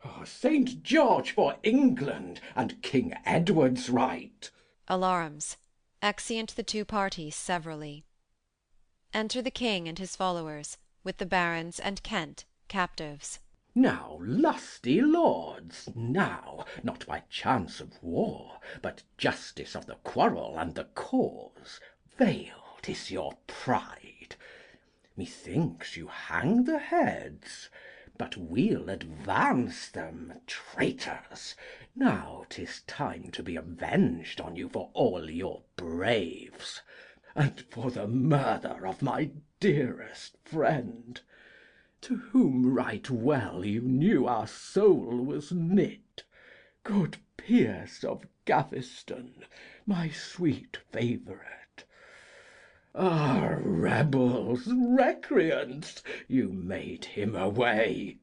Oh, St. George for England, and King Edward's right. Alarums. Exeunt the two parties severally. Enter the king and his followers, with the barons and Kent, captives. Now, lusty lords, now, not by chance of war, but justice of the quarrel and the cause, veiled is your pride. Methinks you hang the heads, but we'll advance them, traitors. Now 'tis time to be avenged on you for all your braves, and for the murder of my dearest friend, to whom right well you knew our soul was knit, good Pierce of Gaveston, my sweet favourite. Ah, rebels, recreants, you made him away.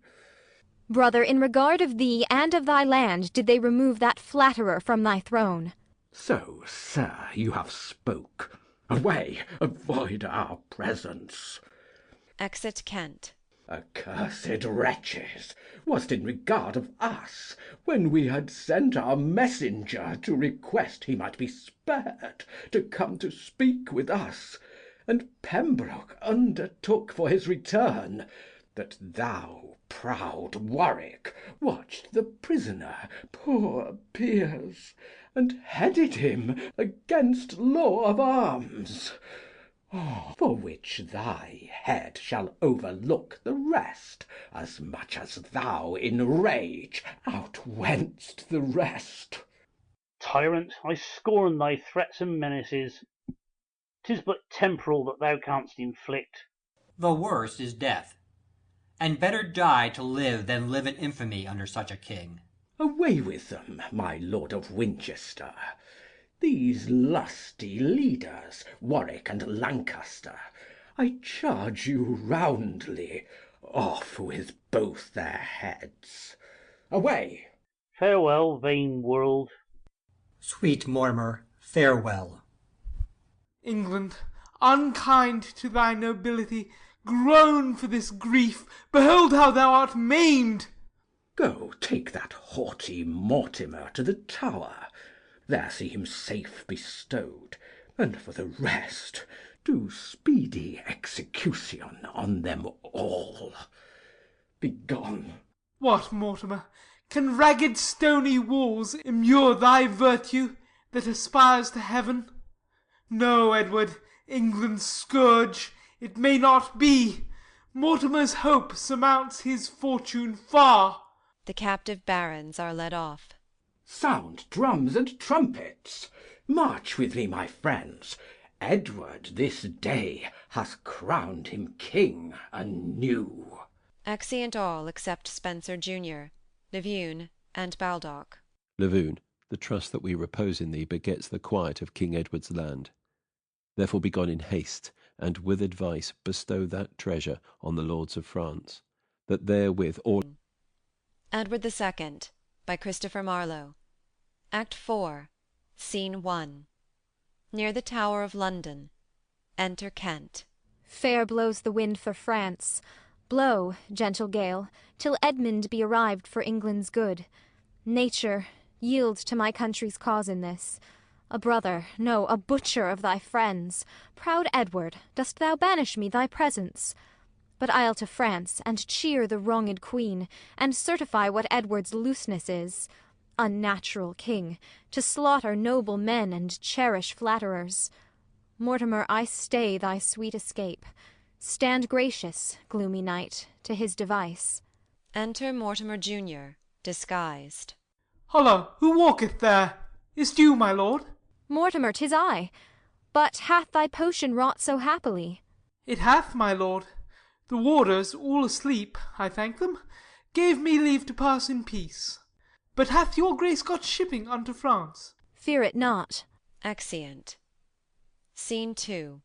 Brother, in regard of thee and of thy land did they remove that flatterer from thy throne. So, sir, you have spoke. Away, avoid our presence. Exit Kent. Accursed wretches, was't in regard of us, when we had sent our messenger to request he might be spared to come to speak with us, and Pembroke undertook for his return, that thou, proud Warwick, watched the prisoner, poor Piers, and headed him against law of arms. For which thy head shall overlook the rest, as much as thou in rage outwent'st the rest. Tyrant, I scorn thy threats and menaces. 'Tis but temporal that thou canst inflict. The worst is death, and better die to live than live in infamy under such a king. Away with them, my Lord of Winchester. These lusty leaders, Warwick and Lancaster, I charge you roundly, off with both their heads. Away! Farewell, vain world. Sweet Mortimer, farewell. England, unkind to thy nobility, groan for this grief. Behold how thou art maimed. Go, take that haughty Mortimer to the Tower. There see him safe bestowed, and for the rest do speedy execution on them all. Begone. What, Mortimer? Can ragged stony walls immure thy virtue that aspires to heaven? No, Edward, England's scourge, it may not be. Mortimer's hope surmounts his fortune far. The captive barons are led off. Sound drums and trumpets. March with me, my friends. Edward this day has crowned him king anew. Exeunt all except Spencer Junior, Levune, and Baldock. Levune, the trust that we repose in thee begets the quiet of King Edward's land. Therefore be gone in haste, and with advice bestow that treasure on the lords of France, that therewith all... Edward II, by Christopher Marlowe. Act IV, Scene 1. Near the Tower of London. Enter Kent. Fair blows the wind for France. Blow, gentle gale, till Edmund be arrived for England's good. Nature, yield to my country's cause in this. A brother, no, a butcher of thy friends. Proud Edward, dost thou banish me thy presence? But I'll to France, and cheer the wronged queen, and certify what Edward's looseness is. Unnatural king, to slaughter noble men and cherish flatterers. Mortimer, I stay thy sweet escape. Stand gracious, gloomy knight, to his device. Enter Mortimer Junior, disguised. Holloa, who walketh there? Is't you, my lord? Mortimer, 'tis I. But hath thy potion wrought so happily? It hath, my lord. The warders, all asleep, I thank them, gave me leave to pass in peace. But hath your grace got shipping unto France? Fear it not. Exeunt. Scene 2.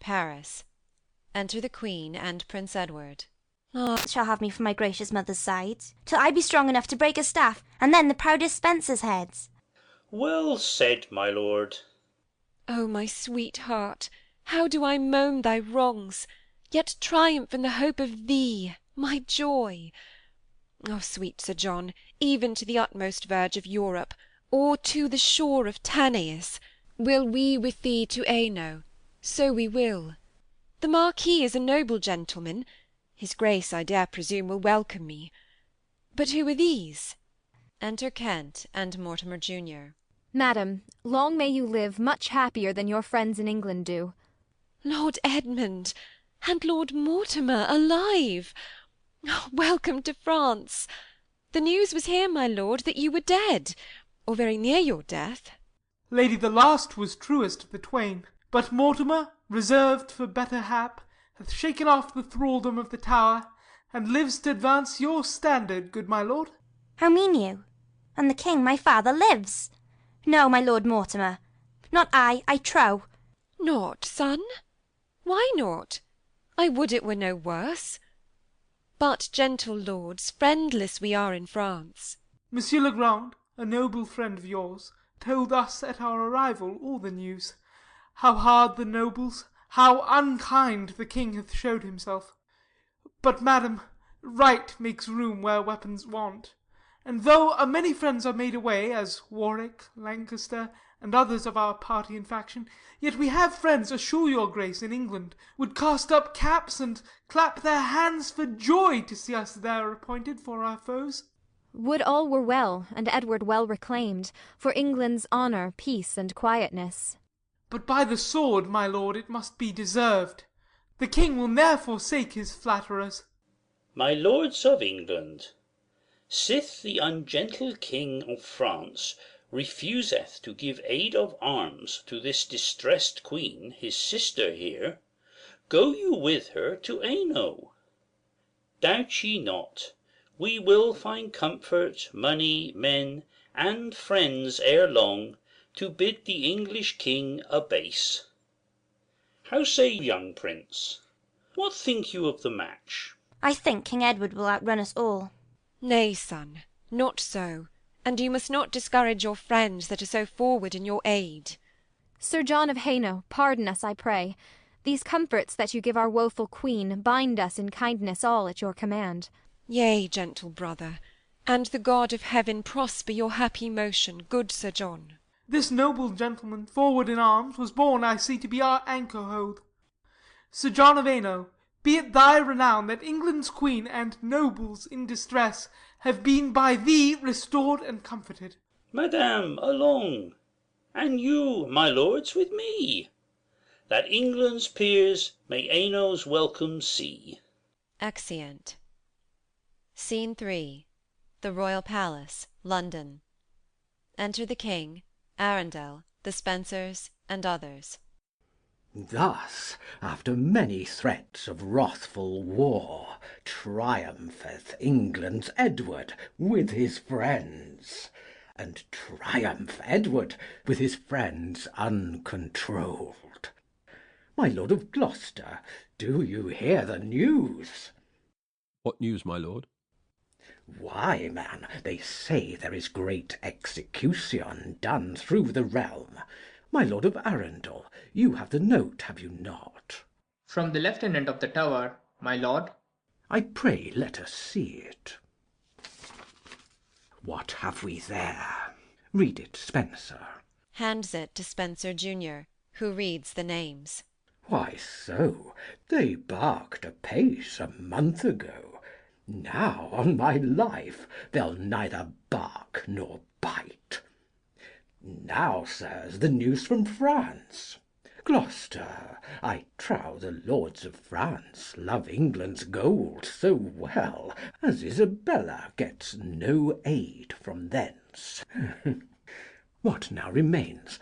Paris. Enter the Queen and Prince Edward. Shall have me from my gracious mother's side, till I be strong enough to break a staff, and then the proudest Spencer's heads. Well said, my lord. O my sweetheart, how do I moan thy wrongs, yet triumph in the hope of thee, my joy! O sweet Sir John, even to the utmost verge of Europe, or to the shore of Tanais, will we with thee to Hainault, so we will. The Marquis is a noble gentleman. His Grace, I dare presume, will welcome me. But who are these? Enter Kent and Mortimer Junior. Madam, long may you live much happier than your friends in England do. Lord Edmund and Lord Mortimer alive! Welcome to France! The news was here, my lord, that you were dead, or very near your death. Lady, the last was truest of the twain. But Mortimer, reserved for better hap, hath shaken off the thraldom of the Tower, and lives to advance your standard, good my lord. How mean you? And the king, my father, lives? No, my lord Mortimer, not I trow. Not, son? Why not? I would it were no worse. But, gentle lords, friendless we are in France. Monsieur Le Grand, a noble friend of yours, told us at our arrival all the news. How hard the nobles, how unkind the king hath showed himself. But, madam, right makes room where weapons want. And though a many friends are made away, as Warwick, Lancaster, and others of our party and faction, yet we have friends, assure your grace, in England, would cast up caps and clap their hands for joy to see us there appointed for our foes. Would all were well, and Edward well reclaimed, for England's honour, peace, and quietness. But by the sword, my lord, it must be deserved. The king will ne'er forsake his flatterers. My lords of England, sith the ungentle king of France refuseth to give aid of arms to this distressed queen, his sister here, go you with her to Hainault. Doubt ye not, we will find comfort, money, men, and friends ere long, to bid the English king abase. How say you, young prince? What think you of the match? I think King Edward will outrun us all. Nay, son, not so, and you must not discourage your friends that are so forward in your aid. Sir John of Hainault, pardon us, I pray. These comforts that you give our woeful queen bind us in kindness all at your command. Yea, gentle brother, and the God of heaven prosper your happy motion, good Sir John. This noble gentleman, forward in arms, was born, I see, to be our anchor-hold. Sir John of Hainault, be it thy renown that England's queen and nobles in distress have been by thee restored and comforted. Madame, along, and you, my lords, with me, that England's peers may Hainault's welcome see. Exeunt. Scene 3. The Royal Palace, London. Enter the King, Arundel, the Spencers, and others. Thus, after many threats of wrathful war, triumpheth England's Edward with his friends, and triumph Edward with his friends uncontrolled. My Lord of Gloucester, do you hear the news? What news, my lord? Why, man, they say there is great execution done through the realm. My Lord of Arundel, you have the note, have you not? From the Lieutenant of the Tower, my lord. I pray let us see it. What have we there? Read it, Spencer. Hands it to Spencer Junior, who reads the names. Why so? They barked apace a month ago. Now, on my life, they'll neither bark nor bite. Now, sirs, the news from France. Gloucester, I trow the lords of France love England's gold so well as Isabella gets no aid from thence. What now remains?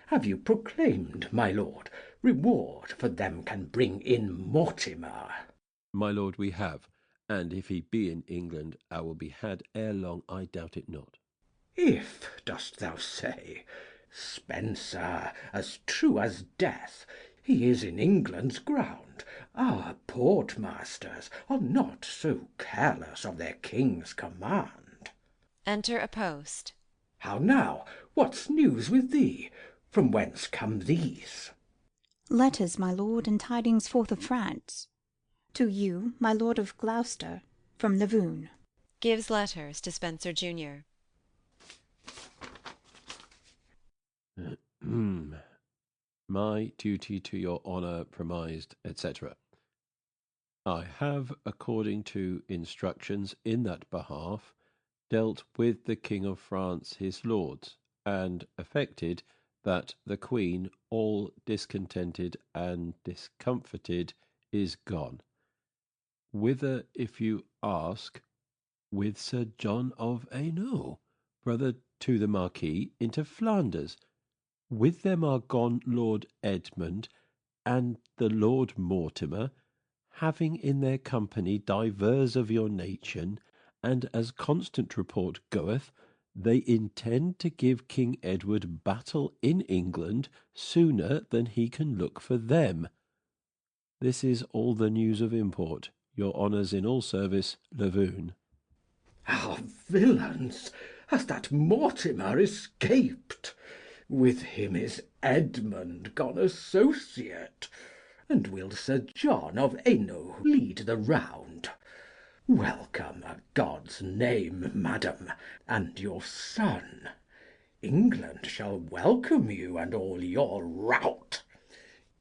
Have you proclaimed, my lord, reward for them can bring in Mortimer? My lord, we have, and if he be in England, I will be had ere long, I doubt it not. If, dost thou say? Spencer, as true as death, he is in England's ground. Our portmasters are not so careless of their king's command. Enter a post. How now? What's news with thee? From whence come these? Letters, my lord, and tidings forth of France. To you, my lord of Gloucester, from Lavoun. Gives letters to Spencer Junior. My duty to your honour premised, etc. I have, according to instructions in that behalf, dealt with the King of France his lords, and effected that the Queen, all discontented and discomfited, is gone. Whither, if you ask? With Sir John of Hainault, brother to the Marquis, into Flanders. With them are gone Lord Edmund and the Lord Mortimer, having in their company divers of your nation, and as constant report goeth, they intend to give King Edward battle in England sooner than he can look for them. This is all the news of import. Your honours in all service, Lavoun. Ah, villains! Has that Mortimer escaped? With him is Edmund gone associate, and will Sir John of Hainault lead the round? Welcome, God's name, madam, and your son. England shall welcome you and all your rout.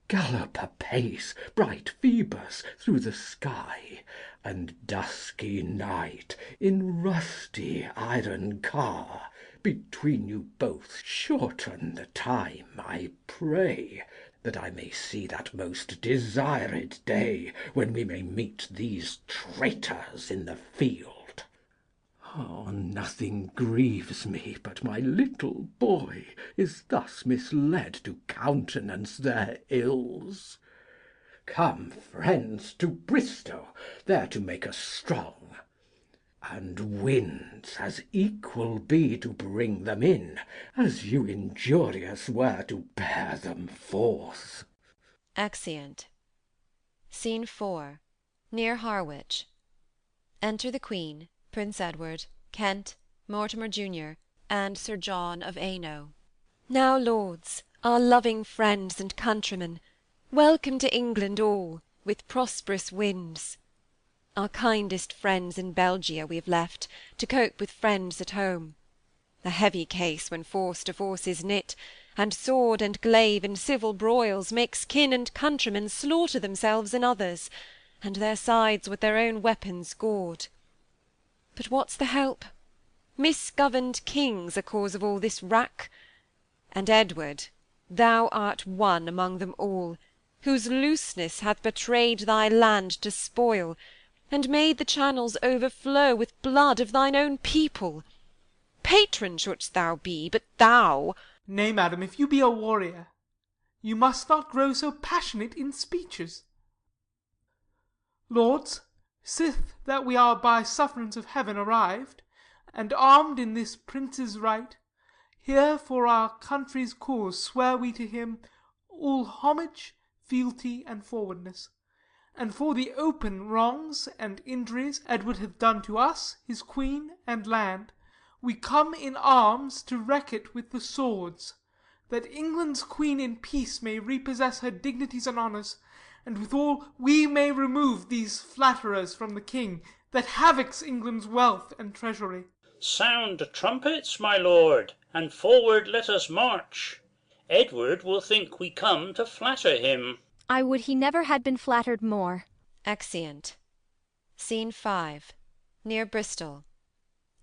Gallop apace, bright Phoebus, through the sky, and dusky night in rusty iron car. Between you both shorten the time, I pray, that I may see that most desired day when we may meet these traitors in the field. Oh, nothing grieves me but my little boy is thus misled to countenance their ills. Come, friends, to Bristol, there to make us strong, and winds as equal be to bring them in, as you injurious were to bear them forth. Exeunt. Scene 4. Near Harwich. Enter the Queen, Prince Edward, Kent, Mortimer Junior, and Sir John of Hainault. Now, lords, our loving friends and countrymen, welcome to England all, with prosperous winds. Our kindest friends in Belgia we have left, to cope with friends at home. A heavy case when force to force is knit, and sword and glaive in civil broils makes kin and countrymen slaughter themselves and others, and their sides with their own weapons gored. But what's the help? Misgoverned kings are cause of all this wrack. And Edward, thou art one among them all, whose looseness hath betrayed thy land to spoil, and made the channels overflow with blood of thine own people. Patron shouldst thou be, but thou— Nay, madam, if you be a warrior, you must not grow so passionate in speeches. Lords, sith that we are by sufferance of heaven arrived, and armed in this prince's right, here for our country's cause swear we to him all homage, fealty, and forwardness. And for the open wrongs and injuries Edward hath done to us, his queen, and land, we come in arms to wreak it with the swords, that England's queen in peace may repossess her dignities and honours, and withal we may remove these flatterers from the king, that havocs England's wealth and treasury. Sound trumpets, my lord, and forward let us march. Edward will think we come to flatter him. I would he never had been flattered more. Exeunt. Scene 5. Near Bristol.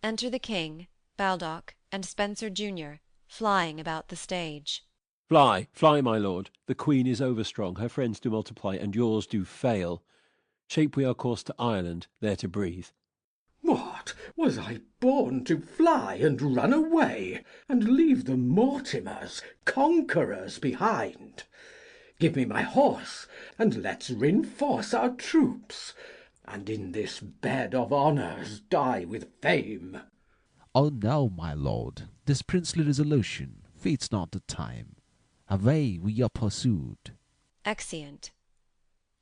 Enter the King, Baldock, and Spencer Junior, flying about the stage. Fly, fly, my lord. The queen is overstrong, her friends do multiply, and yours do fail. Shape we our course to Ireland, there to breathe. What, was I born to fly and run away, and leave the Mortimers conquerors behind? Give me my horse, and let's reinforce our troops, and in this bed of honours die with fame. Oh no, my lord, this princely resolution fates not the time. Away we are pursued. Exeunt.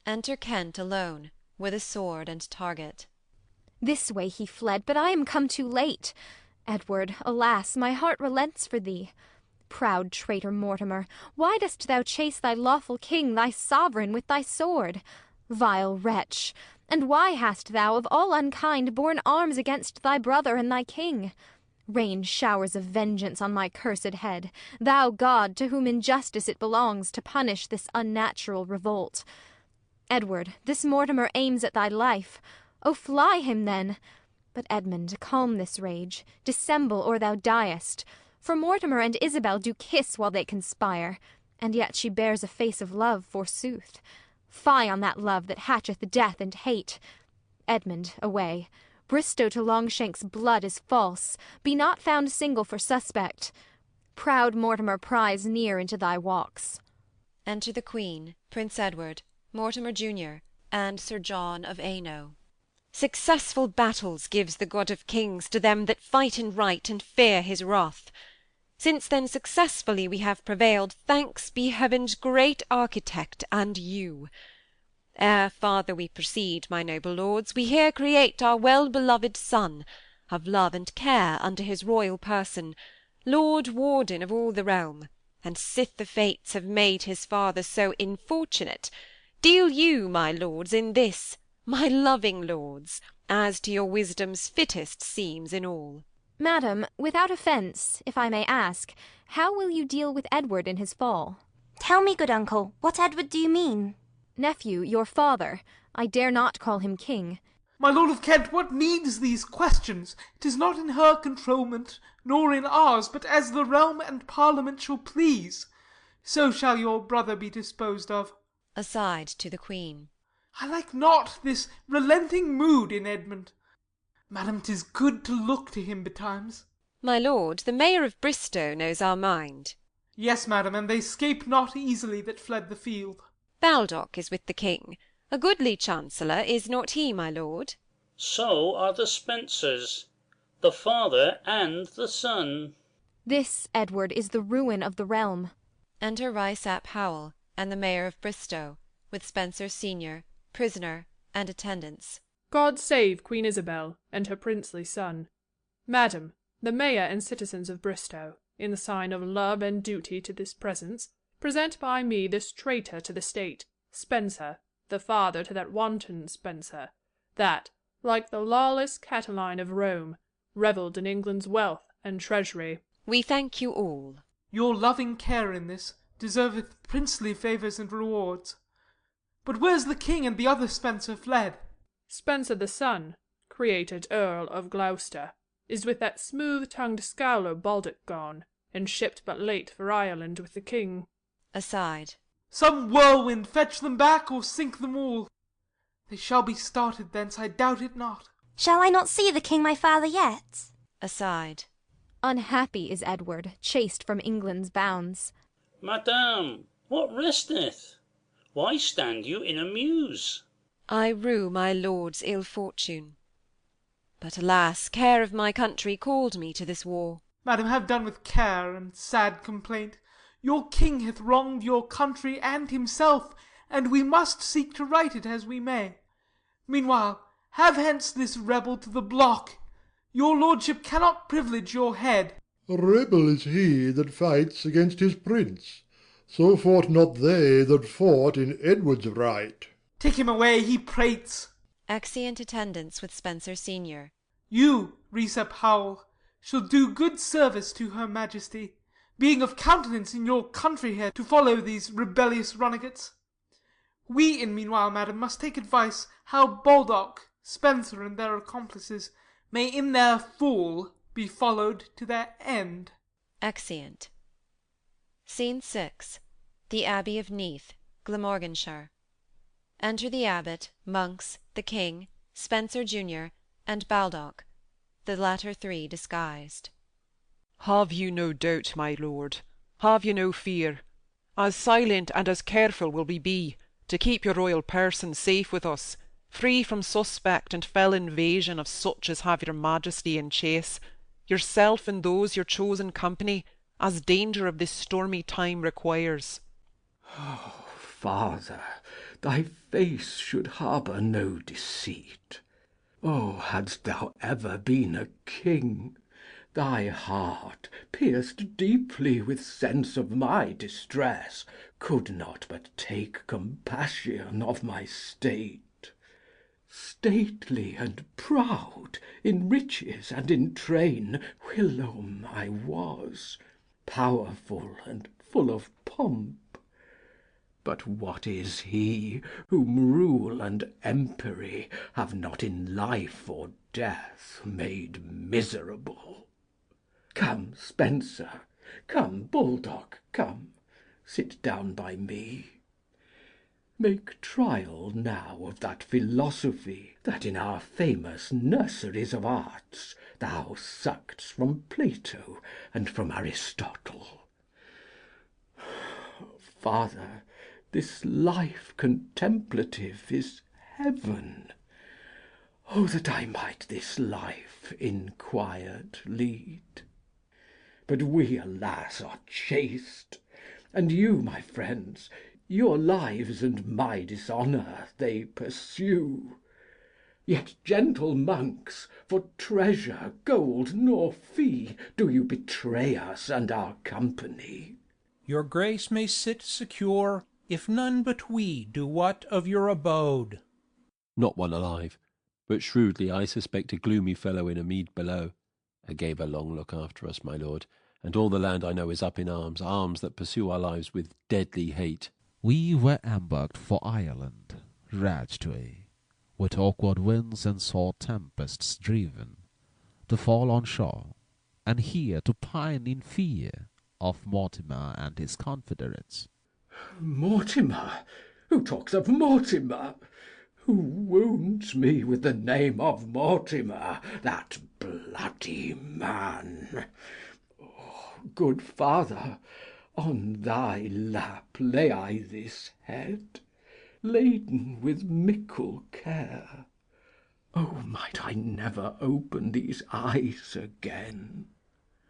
Enter Kent alone, with a sword and target. This way he fled, but I am come too late. Edward, alas, my heart relents for thee. Proud traitor Mortimer, why dost thou chase thy lawful king, thy sovereign, with thy sword? Vile wretch, and why hast thou, of all unkind, borne arms against thy brother and thy king? Rain showers of vengeance on my cursed head, thou God, to whom in justice it belongs to punish this unnatural revolt. Edward, this Mortimer aims at thy life. O fly him then! But Edmund, calm this rage, dissemble or thou diest. For Mortimer and Isabel do kiss while they conspire, and yet she bears a face of love, forsooth. Fie on that love that hatcheth death and hate. Edmund, away. Bristow to Longshank's blood is false. Be not found single for suspect. Proud Mortimer pries near into thy walks. Enter the Queen, Prince Edward, Mortimer Junior, and Sir John of Hainault. Successful battles gives the God of Kings to them that fight in right and fear his wrath. Since then successfully we have prevailed, thanks be Heaven's great architect and you. Ere farther we proceed, my noble lords, we here create our well-beloved son, of love and care unto his royal person, Lord Warden of all the realm, and sith the fates have made his father so infortunate, deal you, my lords, in this, my loving lords, as to your wisdom's fittest seems in all. Madam, without offence, if I may ask, how will you deal with Edward in his fall? Tell me, good uncle, what Edward do you mean? Nephew, your father. I dare not call him king. My lord of Kent, what needs these questions? 'Tis not in her controlment, nor in ours, but as the realm and parliament shall please, so shall your brother be disposed of. Aside to the Queen. I like not this relenting mood in Edmund. Madam, 'tis good to look to him betimes. My lord, the Mayor of Bristow knows our mind. Yes, madam, and they 'scape not easily that fled the field. Baldock is with the king. A goodly chancellor, is not he, my lord? So are the Spencers, the father and the son. This, Edward, is the ruin of the realm. Enter Rysap Howell and the Mayor of Bristow, with Spencer Senior, prisoner, and attendants. God save Queen Isabel and her princely son. Madam, the mayor and citizens of Bristow, in the sign of love and duty to this presence, present by me this traitor to the state, Spencer, the father to that wanton Spencer, that, like the lawless Catiline of Rome, revelled in England's wealth and treasury. We thank you all. Your loving care in this deserveth princely favours and rewards. But where's the king and the other Spencer fled? Spencer the son, created Earl of Gloucester, is with that smooth-tongued scholar Baldock gone, and shipped but late for Ireland with the king. Aside. Some whirlwind fetch them back, or sink them all. They shall be started thence, I doubt it not. Shall I not see the king my father yet? Aside. Unhappy is Edward, chased from England's bounds. Madame, what resteth? Why stand you in a muse? I rue my lord's ill fortune. But alas, care of my country called me to this war. Madam, have done with care and sad complaint. Your king hath wronged your country and himself, and we must seek to right it as we may. Meanwhile, have hence this rebel to the block. Your lordship cannot privilege your head. A rebel is he that fights against his prince. So fought not they that fought in Edward's right. Take him away, he prates. Exeunt attendants with Spencer senior. You, Recep Howell, shall do good service to her majesty, being of countenance in your country here to follow these rebellious runagates. We, in meanwhile, madam, must take advice how Baldock, Spencer, and their accomplices may in their fall be followed to their end. Exeunt. Scene 6. The Abbey of Neath, Glamorganshire. Enter the abbot, monks, the king, Spencer junior, and Baldock, the latter three disguised. Have you no doubt, my lord, have you no fear? As silent and as careful will we be, to keep your royal person safe with us, free from suspect and fell invasion of such as have your majesty in chase, yourself and those your chosen company, as danger of this stormy time requires. Oh, Father, thy face should harbour no deceit. Oh, hadst thou ever been a king, thy heart, pierced deeply with sense of my distress, could not but take compassion of my state. Stately and proud, in riches and in train, whilom I was, powerful and full of pomp. But what is he whom rule and empery have not in life or death made miserable? Come, Spencer, come, Baldock, come, sit down by me. Make trial now of that philosophy that in our famous nurseries of arts thou suck'dst from Plato and from Aristotle. Father, this life contemplative is heaven. Oh, that I might this life in quiet lead! But we, alas, are chaste, and you, my friends, your lives and my dishonour they pursue. Yet, gentle monks, for treasure, gold, nor fee, do you betray us and our company. Your grace may sit secure, if none but we do what of your abode. Not one alive, but shrewdly I suspect a gloomy fellow in a mead below. I gave a long look after us, my lord, and all the land I know is up in arms, arms that pursue our lives with deadly hate. We were embarked for Ireland, Rajtway, with awkward winds and sore tempests driven, to fall on shore, and here to pine in fear of Mortimer and his confederates. Mortimer? Who talks of Mortimer? Who wounds me with the name of Mortimer, that bloody man? Oh, good father, on thy lap lay I this head, laden with mickle care. Oh, might I never open these eyes again,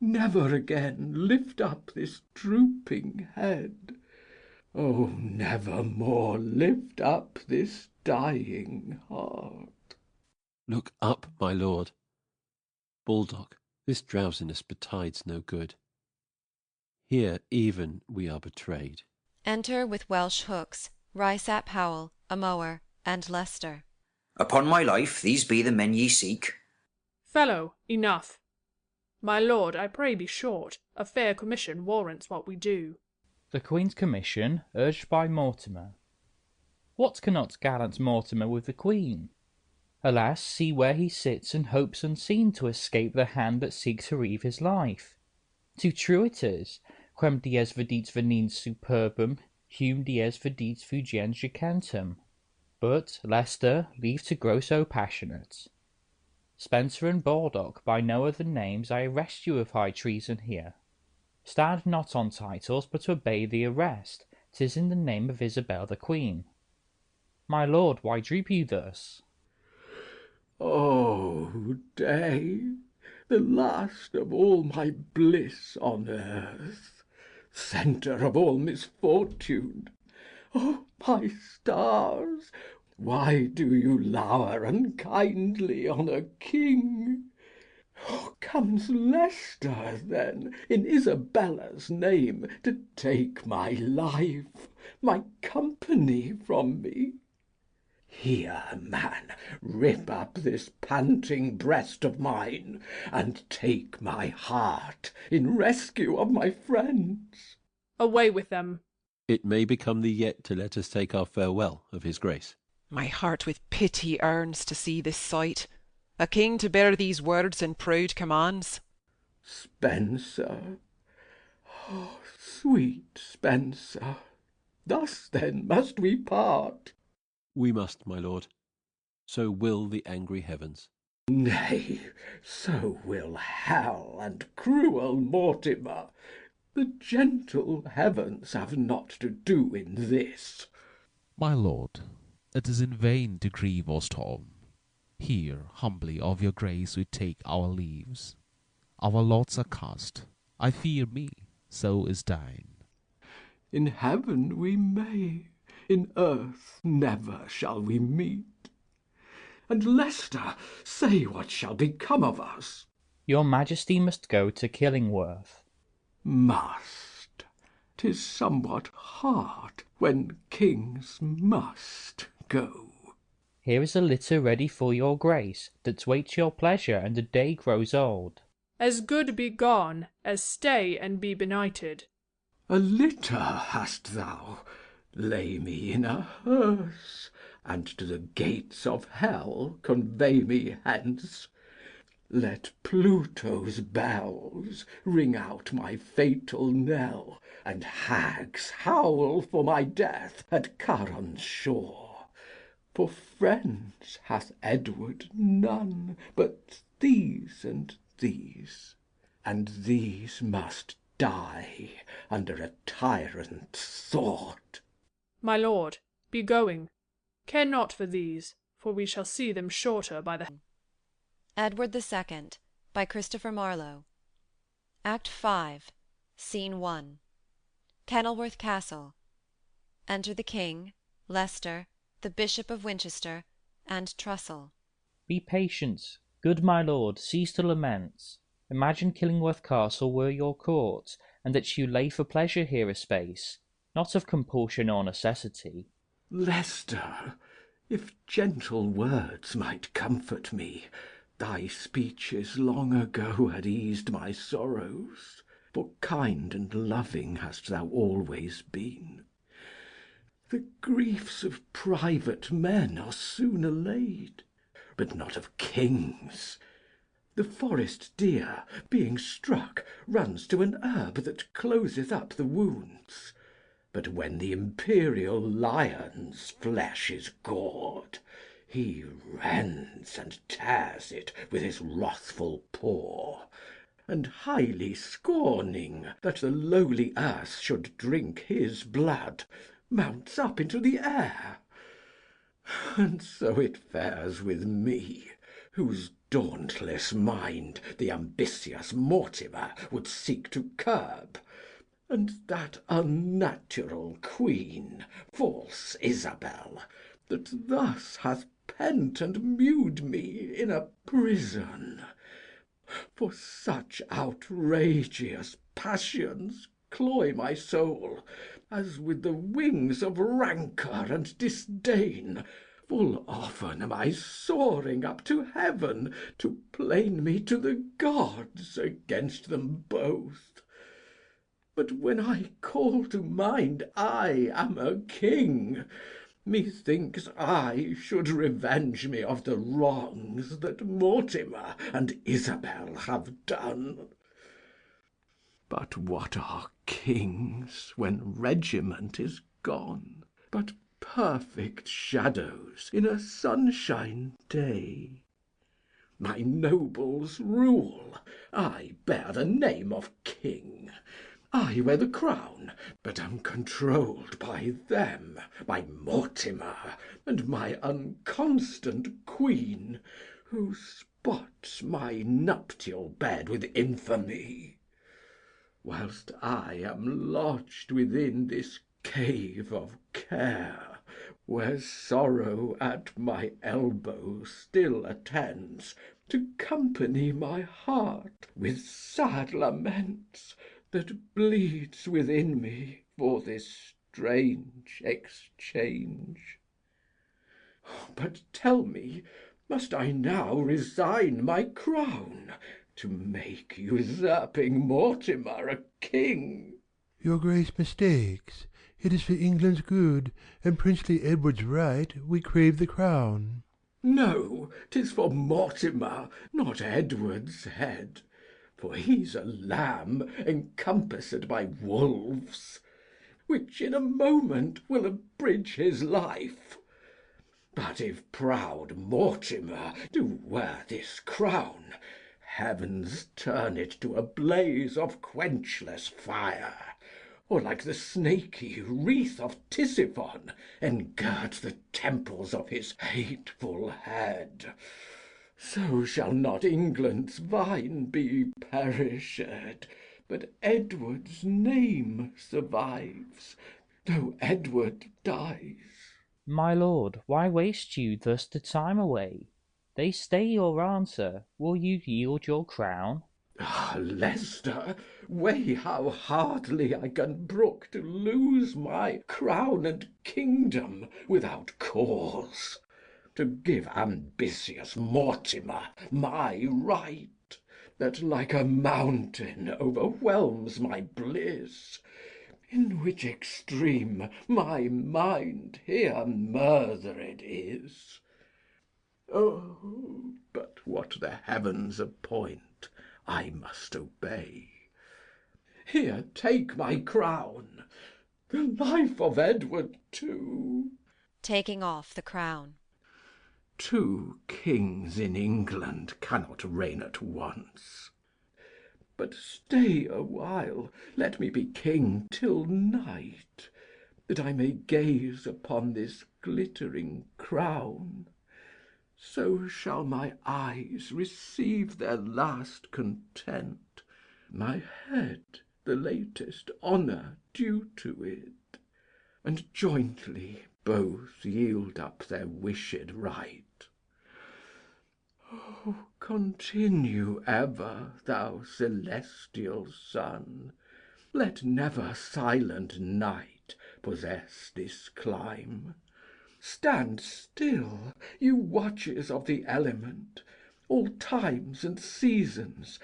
never again lift up this drooping head, oh, never more lift up this dying heart. Look up, my lord. Baldock, this drowsiness betides no good. Here even we are betrayed. Enter with Welsh hooks, Rysap Howell, a mower, and Leicester. Upon my life, these be the men ye seek. Fellow, enough. My lord, I pray be short. A fair commission warrants what we do. The Queen's commission, urged by Mortimer. What cannot gallant Mortimer with the Queen? Alas, see where he sits and hopes unseen to escape the hand that seeks to reave his life. Too true it is, quem dies vidit venens superbum, hum dies vidit fugiens jucantem. But, Leicester, leave to grow so passionate. Spencer and Baldock, by no other names I arrest you of high treason here. Stand not on titles, but obey the arrest. 'Tis in the name of Isabel the Queen. My lord, why droop you thus? Oh, day, the last of all my bliss on earth, centre of all misfortune, Oh, my stars, why do you lower unkindly on a king? Comes Leicester, then, in Isabella's name, to take my life, my company from me? Here, man, rip up this panting breast of mine, and take my heart in rescue of my friends. Away with them. It may become thee yet to let us take our farewell of his grace. My heart with pity yearns to see this sight, a king to bear these words and proud commands. Spencer, oh, sweet Spencer, thus then must we part. We must, my lord. So will the angry heavens. Nay, so will hell and cruel Mortimer. The gentle heavens have not to do in this. My lord, it is in vain to grieve or storm. Here humbly of your grace we take our leaves. Our lots are cast. I fear me, so is thine. In heaven we may, in earth never shall we meet. And Leicester, say what shall become of us. Your Majesty must go to Killingworth. Must. 'Tis somewhat hard when kings must go. Here is a litter ready for your grace, that waits your pleasure, and the day grows old. As good be gone, as stay and be benighted. A litter hast thou? Lay me in a hearse, and to the gates of hell convey me hence. Let Pluto's bells ring out my fatal knell, and hags howl for my death at Charon's shore. For friends hath Edward none but these and and these must die under a tyrant's sword. My lord, be going. Care not for these, for we shall see them shorter by the... Edward II, by Christopher Marlowe. Act 5, Scene 1. Kenilworth Castle. Enter the King, Leicester, the Bishop of Winchester, and Trussell. Be patient, good my lord, cease to lament. Imagine Killingworth Castle were your court, and that you lay for pleasure here a space, not of compulsion or necessity. Leicester, if gentle words might comfort me, thy speeches long ago had eased my sorrows, for kind and loving hast thou always been. The griefs of private men are soon allayed, but not of kings. The forest deer, being struck, runs to an herb that closeth up the wounds. But when the imperial lion's flesh is gored, he rends and tears it with his wrathful paw, and highly scorning that the lowly earth should drink his blood, mounts up into the air. And so it fares with me, whose dauntless mind the ambitious Mortimer would seek to curb, and that unnatural queen, false Isabel, that thus hath pent and mewed me in a prison. For such outrageous passions cloy my soul, as with the wings of rancour and disdain, full often am I soaring up to heaven to plain me to the gods against them both. But when I call to mind I am a king, methinks I should revenge me of the wrongs that Mortimer and Isabel have done. But what are kings when regiment is gone, but perfect shadows in a sunshine day? My nobles rule, I bear the name of king, I wear the crown, but am controlled by them, by Mortimer, and my unconstant queen, who spots my nuptial bed with infamy. Whilst I am lodged within this cave of care, where sorrow at my elbow still attends, to company my heart with sad laments that bleeds within me for this strange exchange. But tell me, must I now resign my crown to make usurping Mortimer a king? Your grace mistakes. It is for England's good, and princely Edward's right, we crave the crown. No, 'tis for Mortimer, not Edward's head, for he's a lamb encompassed by wolves, which in a moment will abridge his life. But if proud Mortimer do wear this crown, heavens turn it to a blaze of quenchless fire, or like the snaky wreath of Tisiphon engird the temples of his hateful head. So shall not England's vine be perished, but Edward's name survives, though Edward dies. My lord, why waste you thus the time away? They stay your answer. Will you yield your crown? Ah, Leicester, weigh how hardly I can brook to lose my crown and kingdom without cause, to give ambitious Mortimer my right, that like a mountain overwhelms my bliss, in which extreme my mind here murthered is. Oh, but what the heavens appoint, I must obey. Here, take my crown, the life of Edward too. Taking off the crown. 2 kings in England cannot reign at once. But stay a while, let me be king till night, that I may gaze upon this glittering crown. So shall my eyes receive their last content, my head the latest honour due to it, and jointly both yield up their wished right. Oh, continue ever, thou celestial sun, let never silent night possess this clime. Stand still, you watches of the element, all times and seasons,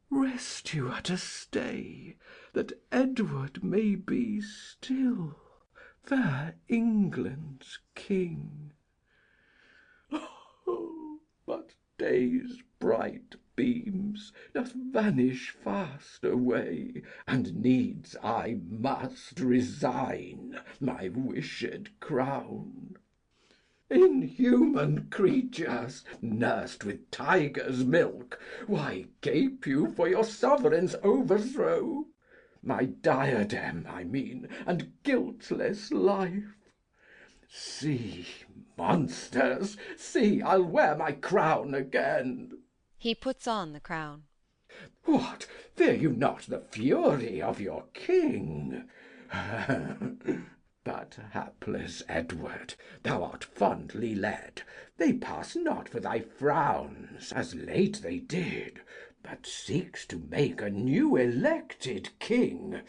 rest you at a stay, that Edward may be still fair England's king. Oh, but day's bright beams doth vanish fast away, and needs I must resign my wished crown. Inhuman creatures, nursed with tiger's milk, why gape you for your sovereign's overthrow? My diadem, I mean, and guiltless life. See, monsters, see, I'll wear my crown again. He puts on the crown. What, fear you not the fury of your king? But, hapless Edward, thou art fondly led. They pass not for thy frowns, as late they did, but seeks to make a new elected king,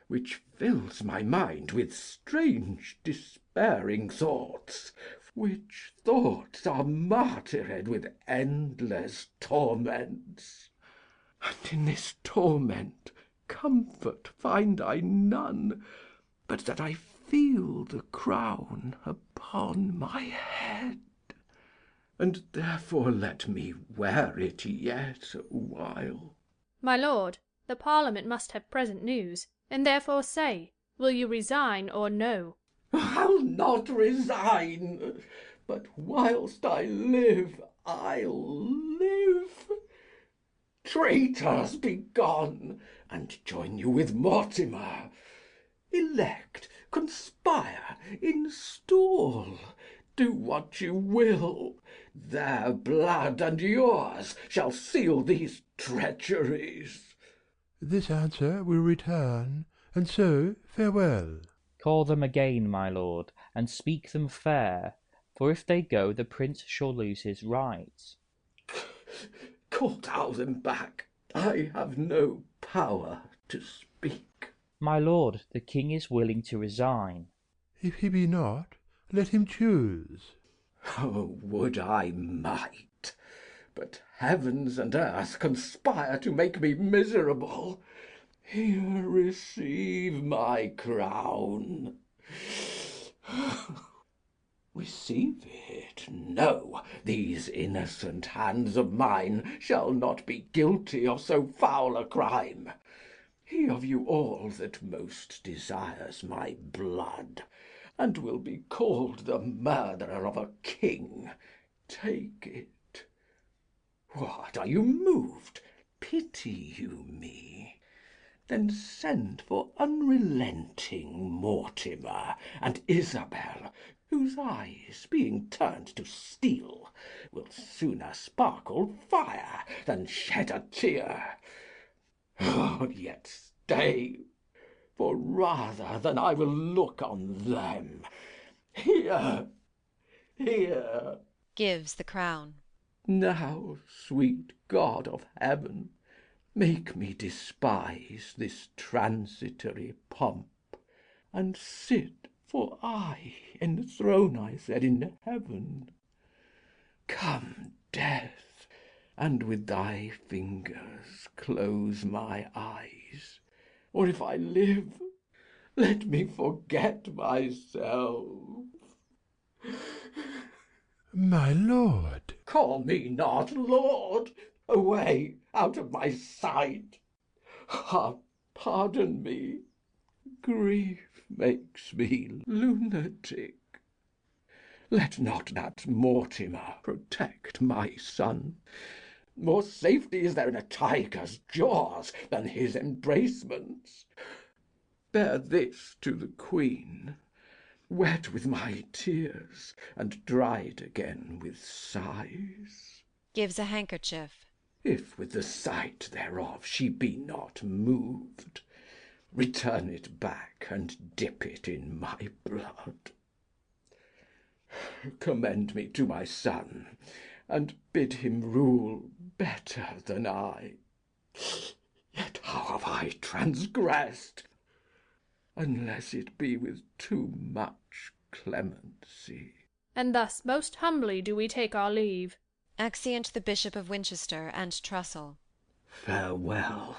which fills my mind with strange despairing thoughts, which thoughts are martyred with endless torments. And in this torment comfort find I none, but that I feel the crown upon my head, and therefore let me wear it yet a while. My lord, the Parliament must have present news, and therefore say, will you resign or no? I'll not resign, but whilst I live, I'll live. Traitors, be gone, and join you with Mortimer. Elect, conspire, install, do what you will, their blood and yours shall seal these treacheries. This answer will return, and so farewell. Call them again, my lord, and speak them fair, for if they go the prince shall lose his rights. Call thou them back. I have no power to speak. My lord, the king is willing to resign. If he be not, let him choose. Oh, would I might! But heavens and earth conspire to make me miserable. Here receive my crown. Receive it? No, these innocent hands of mine shall not be guilty of so foul a crime. He of you all that most desires my blood, and will be called the murderer of a king, take it. What, are you moved? Pity you me? Then send for unrelenting Mortimer and Isabel, whose eyes, being turned to steel, will sooner sparkle fire than shed a tear. Oh, yet stay, for rather than I will look on them, here, gives the crown. Now, sweet God of heaven, make me despise this transitory pomp, and sit for aye enthrone, I said, in heaven. Come, death, and with thy fingers close my eyes, or if I live, let me forget myself. My lord. Call me not lord. Away, out of my sight. Ah, pardon me. Grief makes me lunatic. Let not that Mortimer protect my son. More safety is there in a tiger's jaws than his embracements. Bear this to the queen, wet with my tears, and dried again with sighs. Gives a handkerchief. If with the sight thereof she be not moved, return it back and dip it in my blood. Commend me to my son, and bid him rule better than I. Yet how have I transgressed? Unless it be with too much clemency. And thus most humbly do we take our leave. Exeunt the Bishop of Winchester and Trussell. Farewell.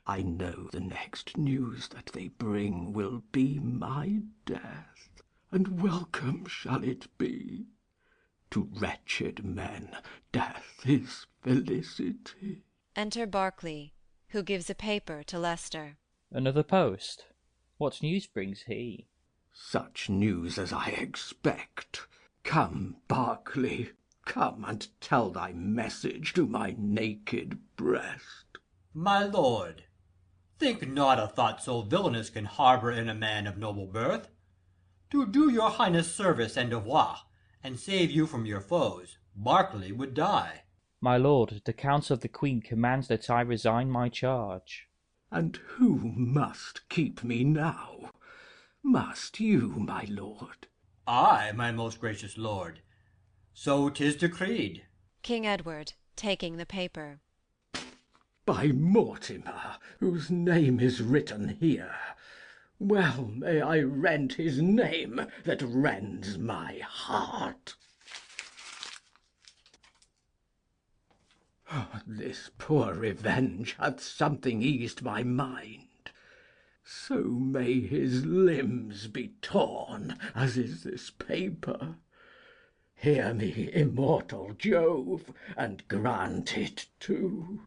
I know the next news that they bring will be my death, and welcome shall it be. To wretched men death is felicity. Enter Berkeley, who gives a paper to Leicester. Another post? What news brings he? Such news as I expect. Come, Berkeley, come and tell thy message to my naked breast. My lord, think not a thought so villainous can harbour in a man of noble birth. To do your highness service and devoir, and save you from your foes, Berkeley would die. My lord, the counsel of the queen commands that I resign my charge. And who must keep me now? Must you, my lord? I, my most gracious lord. So 'tis decreed. King Edward, taking the paper. By Mortimer, whose name is written here, well may I rend his name that rends my heart. This poor revenge hath something eased my mind. So may his limbs be torn, as is this paper. Hear me, immortal Jove, and grant it too.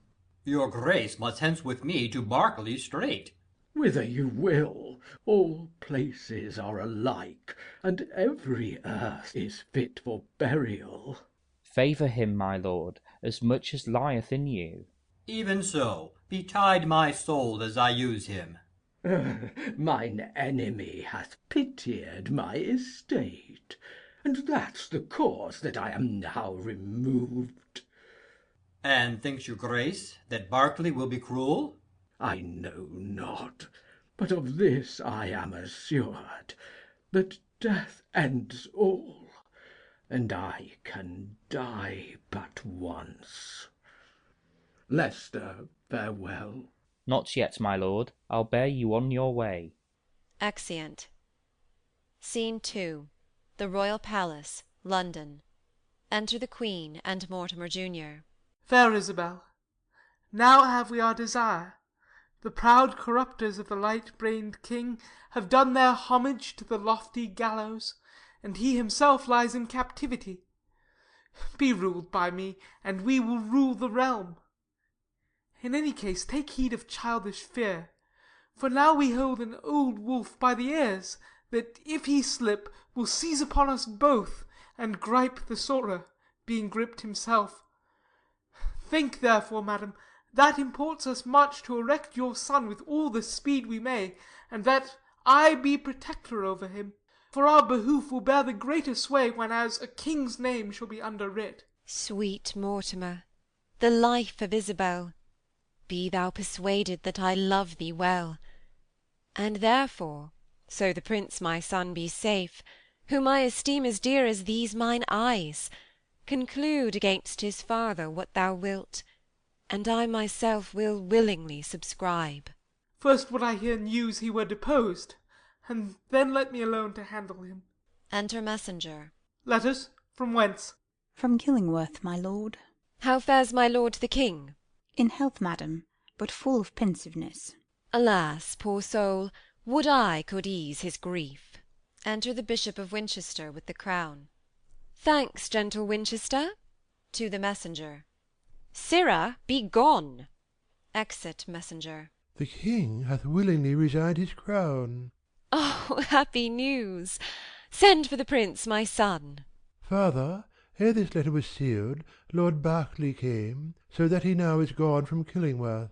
Your grace must hence with me to Berkeley straight. Whither you will, all places are alike, and every earth is fit for burial. Favour him, my lord, as much as lieth in you. Even so, betide my soul as I use him. Mine enemy hath pitied my estate, and that's the cause that I am now removed. And thinks your grace that Berkeley will be cruel? I know not. But of this I am assured, that death ends all, and I can die but once. Leicester, farewell. Not yet, my lord. I'll bear you on your way. Exeunt. Scene 2. The Royal Palace, London. Enter the Queen and Mortimer Junior. Fair Isabel, now have we our desire. The proud corrupters of the light-brained king have done their homage to the lofty gallows, and he himself lies in captivity. Be ruled by me, and we will rule the realm. In any case, take heed of childish fear, for now we hold an old wolf by the ears, that, if he slip, will seize upon us both, and gripe the sorer, being gripped himself. Think, therefore, madam, that imports us much to erect your son with all the speed we may, and that I be protector over him. For our behoof will bear the greater sway, whenas a king's name shall be under writ. Sweet Mortimer, the life of Isabel, be thou persuaded that I love thee well, and therefore, so the prince my son be safe, whom I esteem as dear as these mine eyes, conclude against his father what thou wilt, and I myself will willingly subscribe. First would I hear news he were deposed, and then let me alone to handle him. Enter messenger. Letters? From whence? From Killingworth, my lord. How fares my lord the king? In health, madam, but full of pensiveness. Alas, poor soul, would I could ease his grief. Enter the Bishop of Winchester with the crown. Thanks, gentle Winchester. To the messenger. Sirrah, be gone. Exit messenger. The king hath willingly resigned his crown. Oh, happy news! Send for the prince my son. Father, ere this letter was sealed, Lord Berkeley came, so that he now is gone from Killingworth.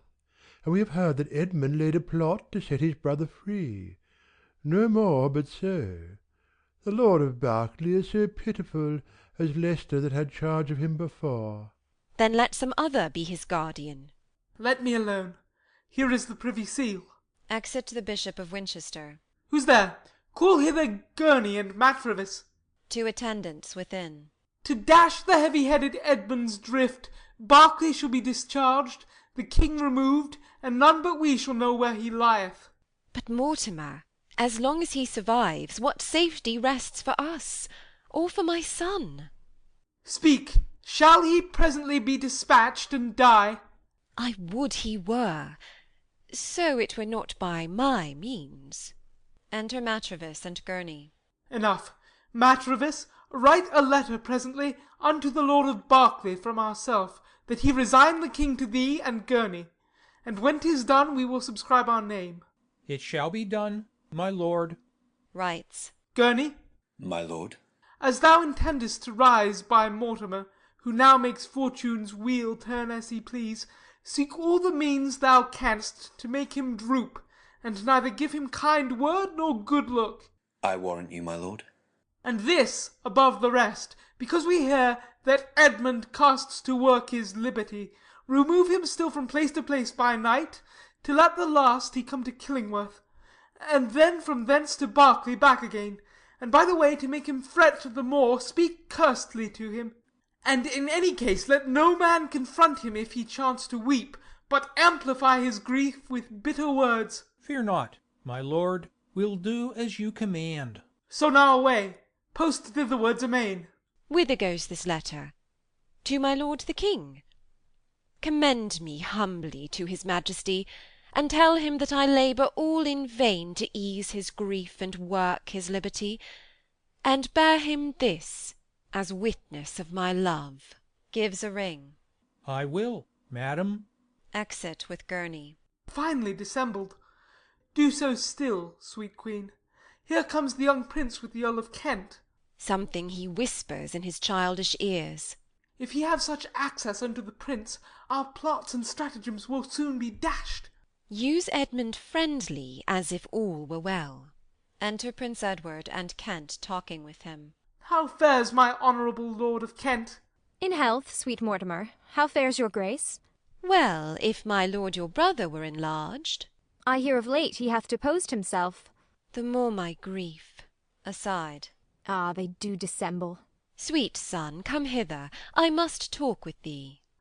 And we have heard that Edmund laid a plot to set his brother free. No more but so. The Lord of Berkeley is so pitiful as Leicester that had charge of him before. Then let some other be his guardian. Let me alone. Here is the privy seal. Exit the Bishop of Winchester. Who's there? Call hither Gurney and Matrevis. 2 attendants within. To dash the heavy-headed Edmund's drift, Berkeley shall be discharged, the king removed, and none but we shall know where he lieth. But, Mortimer, as long as he survives, what safety rests for us, or for my son? Speak, shall he presently be dispatched and die? I would he were, so it were not by my means. Enter Matrevis and Gurney. Enough. Matrevis, write a letter presently unto the Lord of Berkeley from ourself, that he resign the king to thee and Gurney. And when 'tis done, we will subscribe our name. It shall be done, my lord. Writes. Gurney, my lord, as thou intendest to rise by Mortimer, who now makes fortune's wheel turn as he please, seek all the means thou canst to make him droop, and neither give him kind word nor good look. I warrant you, my lord. And this above the rest, because we hear that Edmund casts to work his liberty, remove him still from place to place by night, till at the last he come to Killingworth, and then from thence to Berkeley back again, and by the way to make him fret the more, speak cursedly to him. And in any case let no man confront him if he chance to weep, but amplify his grief with bitter words. Fear not, my lord, we'll do as you command. So now away, post thitherwards amain. Whither goes this letter? To my lord the king? Commend me humbly to his majesty, and tell him that I labour all in vain to ease his grief and work his liberty, and bear him this as witness of my love. Gives a ring. I will, madam. Exit with Gurney. Finely dissembled. Do so still, sweet queen. Here comes the young prince with the Earl of Kent. Something he whispers in his childish ears. If he have such access unto the prince, our plots and stratagems will soon be dashed. Use Edmund friendly, as if all were well. Enter Prince Edward and Kent talking with him. How fares my honourable lord of Kent? In health, sweet Mortimer. How fares your grace? Well, if my lord your brother were enlarged. I hear of late he hath deposed himself. The more my grief. Aside. Ah, they do dissemble. Sweet son, come hither. I must talk with thee.